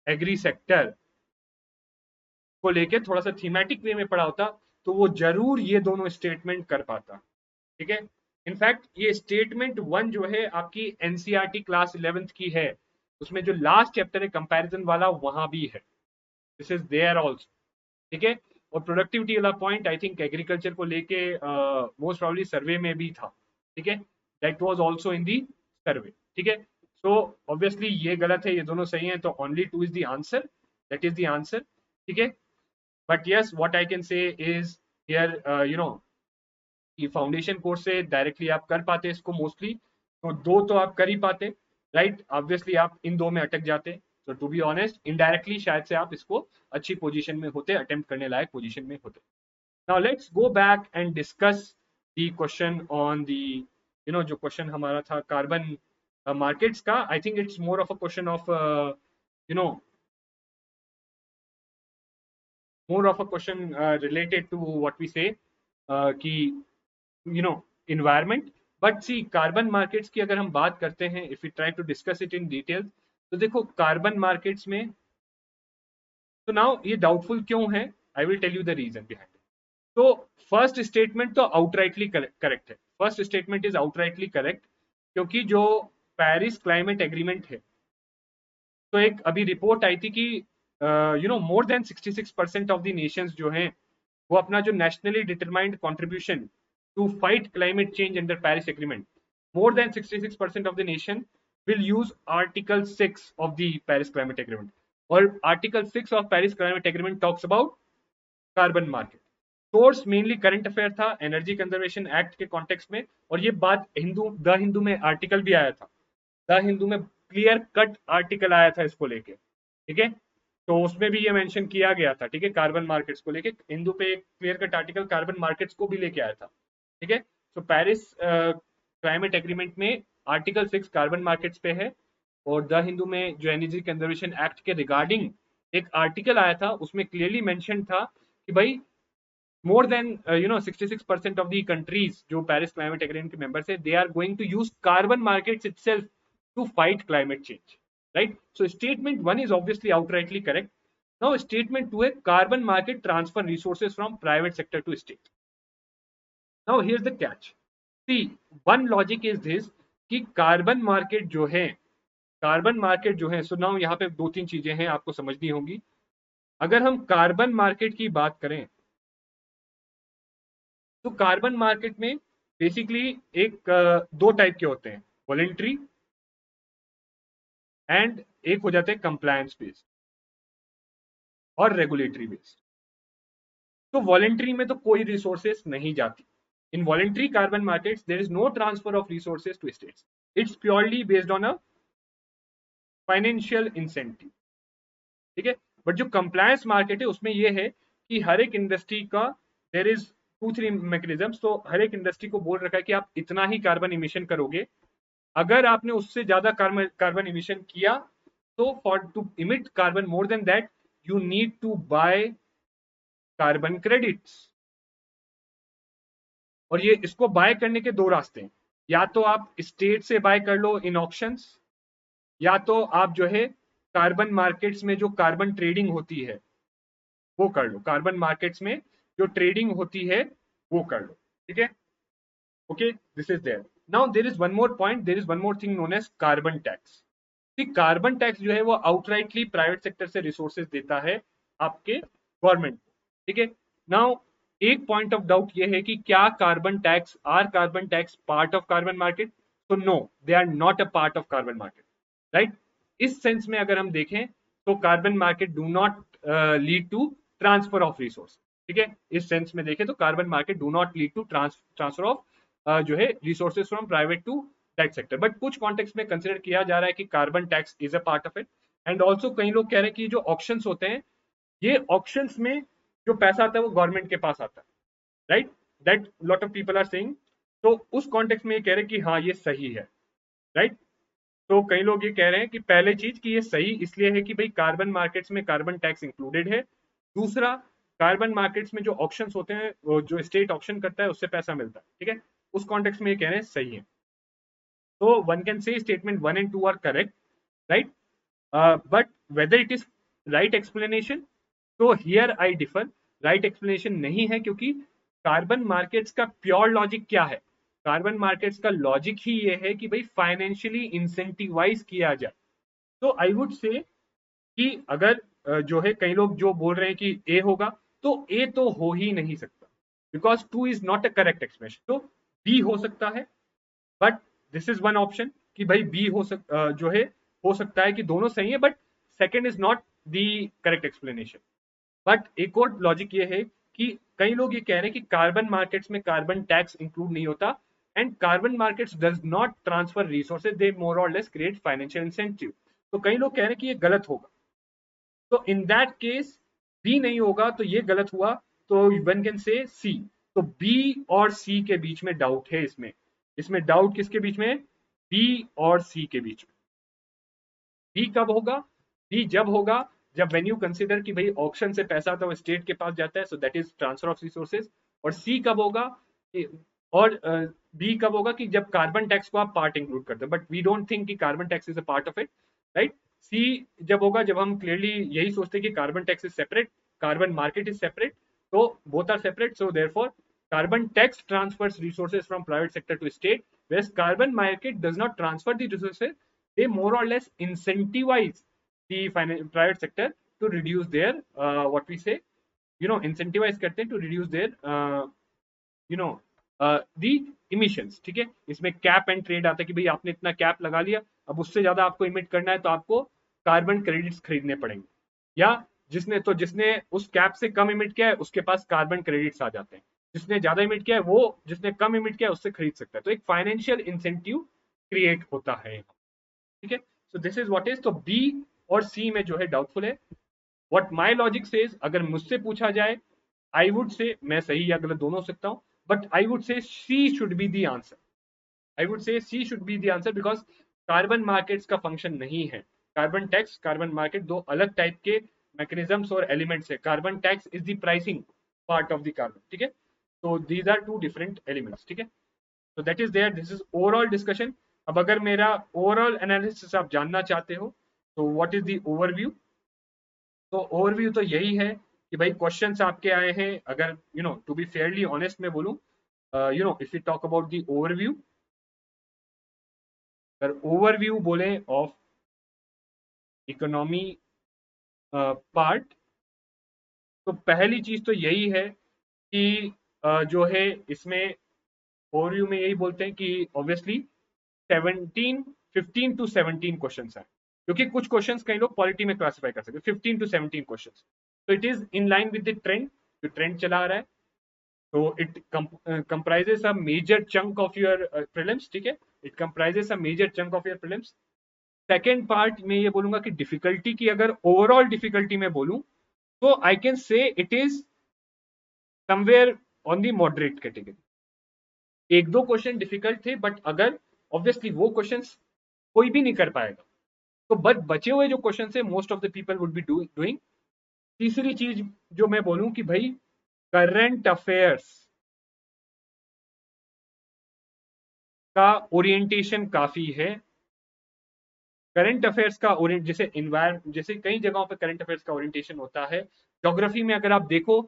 agri sector को लेके थोड़ा सा थीमेटिक वे में पढ़ा होता, तो वो जरूर ये दोनों स्टेटमेंट कर पाता, ठीक है। इनफैक्ट ये स्टेटमेंट 1 जो है आपकी एनसीईआरटी क्लास 11th की है, उसमें जो लास्ट चैप्टर है कंपैरिजन वाला वहां भी है, दिस इज देयर ऑल्सो। ठीक है। और प्रोडक्टिविटी वाला पॉइंट आई थिंक एग्रीकल्चर को लेके मोस्ट प्रॉब्ली सर्वे में भी था। ठीक है, दैट वाज आल्सो इन दी सर्वे। ठीक है, सो ऑब्वियसली ये गलत है, ये दोनों सही हैं, तो only 2 is the answer, that is the answer. ठीक है, but yes what I can से इज हियर यू नो कि फाउंडेशन कोर्स से डायरेक्टली आप कर पाते इसको मोस्टली, तो दो तो आप कर ही पाते, राइट। ऑब्वियसली आप इन दो में अटक जाते, तो टू बी ऑनेस्ट इनडायरेक्टली शायद से आप इसको अच्छी पोजीशन में होते, अटेम्प्ट करने लायक पोजीशन में होते। Now let's go back and discuss the question on the जो क्वेश्चन हमारा था कार्बन मार्केट्स का। I think it's more of a question of you know more of a question related to what we say कि you know environment, but see carbon markets की अगर हम बात करते हैं, if we try to discuss it in detail, तो देखो carbon markets में, तो नाउ ये डाउटफुल क्यों है, I will tell you the reason behind it. तो फर्स्ट स्टेटमेंट तो आउटराइटली करेक्ट है, first statement is outrightly correct, क्योंकि जो पेरिस क्लाइमेट एग्रीमेंट है, तो एक अभी रिपोर्ट आई थी कि more than 66% of the nations जो हैं वो अपना जो nationally determined contribution to fight climate change under Paris agreement, more than 66% of the nation will use article 6 of the Paris climate agreement. और article 6 of Paris climate agreement talks about carbon market. Source mainly current affair था energy conservation act के context में, और ये बात the Hindu में article भी आया था, द हिंदू में क्लियर कट आर्टिकल आया था इसको लेके। ठीक है, तो उसमें भी ये मेंशन किया गया था। ठीक है, कार्बन मार्केट्स को लेके हिंदू पे एक clear cut article carbon markets को भी लेके आया था। ठीक है, तो पेरिस क्लाइमेट एग्रीमेंट में आर्टिकल 6 कार्बन मार्केट्स पे है, और द हिंदू में जो एनर्जी कंजर्वेशन एक्ट के रिगार्डिंग एक आर्टिकल आया था, उसमें क्लियरली मेंशन था कि भाई more than 66% of the countries जो पेरिस क्लाइमेट एग्रीमेंट के मेंबर्स है, they are going to use carbon markets itself to fight climate change, right? So statement 1 is obviously outrightly correct. Now statement 2 है carbon market transfer resources from private sector to state. Now here's the catch. See, one logic is this कि carbon market जो है, carbon market जो है, so now यहाँ पे दो तीन चीजें हैं आपको समझनी होंगी। अगर हम कार्बन मार्केट की बात करें, तो कार्बन मार्केट में बेसिकली एक दो टाइप के होते हैं, वॉलेंट्री एंड एक हो जाते हैं कंप्लायंस बेस्ड और रेगुलेटरी बेस्ड। तो वॉलेंट्री में तो कोई रिसोर्सेस नहीं जाती। In voluntary carbon markets there is no transfer of resources to states, it's purely based on a financial incentive. ठीक है, बट जो कंप्लायंस मार्केट है उसमें यह है कि हर एक इंडस्ट्री का देयर इज 2-3 मैकेनिज्म्स, तो हर एक इंडस्ट्री को बोल रखा है कि आप इतना ही कार्बन इमिशन करोगे, अगर आपने उससे ज्यादा कार्बन इमिशन किया तो for to emit carbon more than that you need to buy carbon credits. और ये इसको बाय करने के दो रास्ते हैं, या तो आप स्टेट से बाय कर लो इन ऑप्शंस, या तो आप जो है कार्बन मार्केट्स में जो कार्बन ट्रेडिंग होती है वो कर लो, कार्बन मार्केट्स में जो ट्रेडिंग होती है वो कर लो। ठीक है, okay, this is there. Now there is one more point, there is one more thing known as carbon tax. Carbon tax जो है वो आउटराइटली प्राइवेट सेक्टर से रिसोर्सेज देता है आपके गवर्नमेंट को। ठीक है, नाउ एक पॉइंट ऑफ डाउट ये है कि क्या carbon tax part of carbon market? तो no, they are not a part of carbon market, right. इस सेंस में अगर हम देखें तो carbon market do not lead to transfer of resource. ठीक है, इस सेंस में देखें तो carbon market do not lead to transfer of जो है resources from private to that sector, but कुछ कॉन्टेक्स्ट में कंसिडर किया जा रहा है कि carbon tax is a part of it. And also कई लोग कह रहे हैं कि जो ऑप्शंस होते हैं, ये ऑप्शंस में जो पैसा आता है वो गवर्नमेंट के पास आता है, right, that lot of people are saying. तो उस कॉन्टेक्स्ट में ये कह रहे हैं कि हाँ ये सही है, राइट। तो कई लोग ये कह रहे हैं कि पहले चीज कि ये सही इसलिए है कि भाई कार्बन मार्केट्स में कार्बन टैक्स इंक्लूडेड है, दूसरा कार्बन मार्केट्स में जो ऑप्शंस होते हैं वो जो स्टेट ऑप्शन करता है उससे पैसा मिलता है। ठीक है, उस कॉन्टेक्स्ट में ये कह रहे हैं सही है। So one can say statement 1 and 2 are correct, right? But whether it is right explanation, so here I differ. Right explanation नहीं है, क्योंकि कार्बन मार्केट्स का प्योर लॉजिक क्या है? कार्बन मार्केट्स का लॉजिक ही ये है कि भाई फाइनेंशियली इंसेंटिवाइज किया जाए। तो आई वुड से कि अगर जो है कई लोग जो बोल रहे हैं कि ए होगा, तो ए तो हो ही नहीं सकता, because two is not a correct expression. तो बी हो सकता है, but this is one option कि भाई बी जो है हो सकता है कि दोनों सही है, but second is not the correct explanation. But एक और लॉजिक ये है कि कई लोग ये कह रहे हैं कि कार्बन मार्केट्स में कार्बन टैक्स इंक्लूड नहीं होता, and carbon markets does not transfer resources, they more or less create financial incentive. तो कई लोग कह रहे हैं कि ये गलत होगा। तो इन दैट केस बी नहीं होगा, तो ये गलत हुआ। तो वन कैन से सी। तो बी और सी के बीच में डाउट है। इसमें इसमें डाउट किसके बीच में? बी और सी के बीच में। बी कब होगा? बी जब होगा जब वेन यू कंसिडर कि भाई ऑक्शन से पैसा तो स्टेट के पास जाता है, so that is transfer of resources. और सी कब होगा और बी कब होगा कि जब कार्बन टैक्स को आप पार्ट इंक्लूड करते हैं, बट वी डोंट थिंक कि carbon tax is a part of it, right. See जब होगा जब हम क्लियरली यही सोचते हैं कि carbon tax is separate, carbon market is separate, तो both are separate, so therefore carbon tax transfers resources from private sector to state, whereas carbon market does not transfer the resources. They more or less incentivize the private sector to reduce their what we say, incentivize करते हैं to reduce their the emissions. ठीक है, इसमें cap and trade आता है कि भाई आपने इतना कैप लगा लिया, अब उससे ज्यादा आपको इमिट करना है तो आपको कार्बन क्रेडिट्स खरीदने पड़ेंगे, या जिसने उस कैप से कम इमिट किया है उसके पास कार्बन क्रेडिट्स आ जाते हैं, जिसने ज्यादा इमिट किया है वो जिसने कम इमिट किया है उससे खरीद सकता है। तो एक फाइनेंशियल इंसेंटिव क्रिएट होता है। ठीक है, so this is what is. तो बी और सी में जो है डाउटफुल है। व्हाट माई लॉजिक सेज, अगर मुझसे पूछा जाए, आई वुड से, मैं सही या गलत दोनों हो सकता हूं, but I would say C should be the answer. I would say C should be the answer because carbon markets का फंक्शन नहीं है। कार्बन टैक्स, कार्बन मार्केट दो अलग टाइप के मैकेनिज्म्स और एलिमेंट्स है। Carbon tax is the pricing part of the carbon. ठीक है, तो these are two different elements. ठीक है, तो that is there, this is overall discussion. अब अगर मेरा ओवरऑल एनालिसिस आप जानना चाहते हो तो व्हाट इज द ओवरव्यू। तो ओवरव्यू तो यही है कि भाई क्वेश्चंस आपके आए हैं, अगर टू बी फेयरली ऑनेस्ट में बोलूं, if you talk about the overview, अगर ओवरव्यू बोले ऑफ इकोनॉमी पार्ट, तो पहली चीज तो यही है कि जो है इसमें ओवरव्यू में यही बोलते हैं कि ऑब्वियसली 17 15 टू 17 क्वेश्चन है, क्योंकि कुछ क्वेश्चंस कई लोग पॉलिटी में क्लासिफाई कर सकते हैं। 15 टू 17 क्वेश्चंस, तो it is in line with the trend, जो ट्रेंड चला आ रहा है। तो it comprises a major chunk of your prelims। ठीक है, it comprises a major chunk of your prelims। Second part में ये बोलूंगा कि डिफिकल्टी की, अगर ओवरऑल डिफिकल्टी में बोलूं तो I can say it is somewhere on the moderate category. एक दो क्वेश्चन डिफिकल्ट थे, बट अगर ऑब्वियसली वो क्वेश्चंस कोई भी नहीं कर पाएगा, तो बचे हुए जो क्वेश्चन है most of the people would be doing. तीसरी चीज जो मैं बोलूं कि भाई करंट अफेयर्स का ओरिएंटेशन काफी है। करंट अफेयर्स का ओरिएंट जैसे जैसे कई जगहों पे करंट अफेयर्स का ओरिएंटेशन होता है। ज्योग्राफी में अगर आप देखो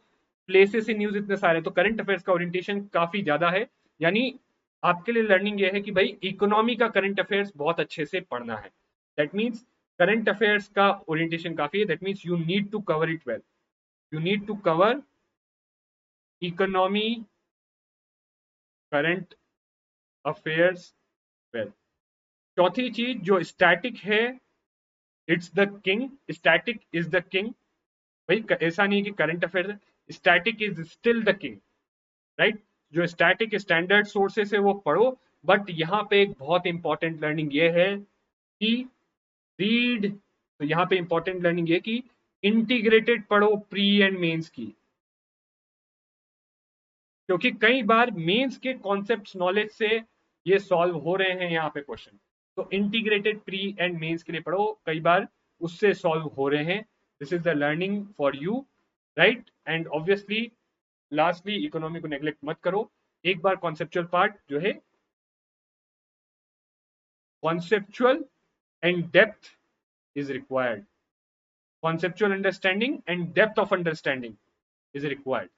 प्लेसेस इन न्यूज इतने सारे, तो करंट अफेयर्स का ओरिएंटेशन काफी ज्यादा है। यानी आपके लिए लर्निंग ये है कि भाई इकोनॉमी का करंट अफेयर्स बहुत अच्छे से पढ़ना है। दैट मीन्स करंट अफेयर्स का ओरिएंटेशन काफी है। That means you need to cover it well, you need to cover economy, current affairs well. चौथी चीज जो स्टैटिक है, it's the king, static is the king. भाई ऐसा नहीं कि current affair, static is still the king, right. जो static standard sources है वो पढ़ो, बट यहाँ पे एक बहुत इंपॉर्टेंट लर्निंग ये है कि रीड, तो यहाँ पे इंपॉर्टेंट लर्निंग ये कि इंटीग्रेटेड पढ़ो प्री एंड मेंस की, क्योंकि कई बार मेंस के कॉन्सेप्ट नॉलेज से ये सॉल्व हो रहे हैं यहाँ पे क्वेश्चन। तो इंटीग्रेटेड प्री एंड मेंस के लिए पढ़ो, कई बार उससे सॉल्व हो रहे हैं। This is the learning for you, right. And obviously lastly economy को नेग्लेक्ट मत करो। एक बार कॉन्सेप्चुअल पार्ट जो है, conceptual and depth is required, conceptual understanding and depth of understanding is required.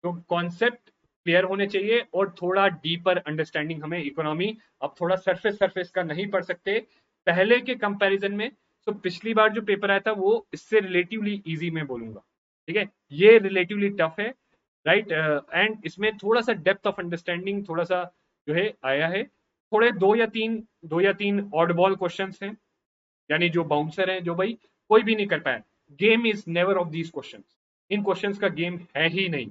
तो कॉन्सेप्ट क्लियर होने चाहिए और थोड़ा डीपर अंडरस्टैंडिंग हमें इकोनॉमी, अब थोड़ा सरफेस सरफेस का नहीं पढ़ सकते पहले के कंपैरिजन में। तो पिछली बार जो पेपर आया था वो इससे रिलेटिवली इजी मैं बोलूंगा, ठीक है, ये रिलेटिवली टफ है, राइट, एंड इसमें थोड़ा सा डेप्थ ऑफ अंडरस्टैंडिंग थोड़ा सा जो है आया है। थोड़े दो या तीन ऑड बॉल क्वेश्चन हैं, यानी जो बाउंसर हैं, जो भाई कोई भी नहीं कर पाया। Game is never of these question, in questions का गेम है ही नहीं।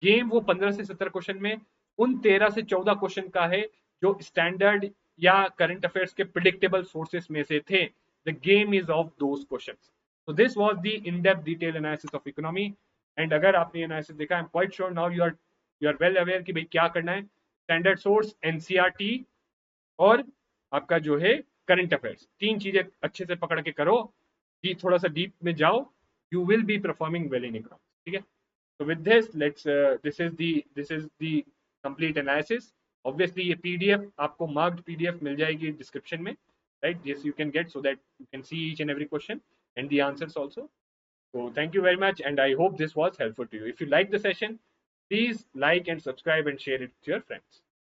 गेम वो 15 से 17 क्वेश्चन में उन 13 से 14 क्वेश्चन का है जो स्टैंडर्ड या करंट अफेयर्स के प्रिडिक्टेबल सोर्सेस में से थे। The game is of those question. तो this was the in depth detail analysis of economy. And अगर आपने एनालिसिस देखा, I am quite sure now you are well aware कि भाई क्या करना है। स्टैंडर्ड सोर्स, एनसीईआरटी और आपका जो है करंट अफेयर्स, तीन चीजें अच्छे से पकड़ के करो कि थोड़ा सा डीप में जाओ, you will be performing well in economics, ठीक है। So with this, this is the complete analysis. Obviously ये PDF आपको marked PDF मिल जाएगी description में, right? Yes, you can get so that you can see each and every question and the answers also. So thank you very much, and I hope this was helpful to you. If you like the session, please like and subscribe and share it with your friends.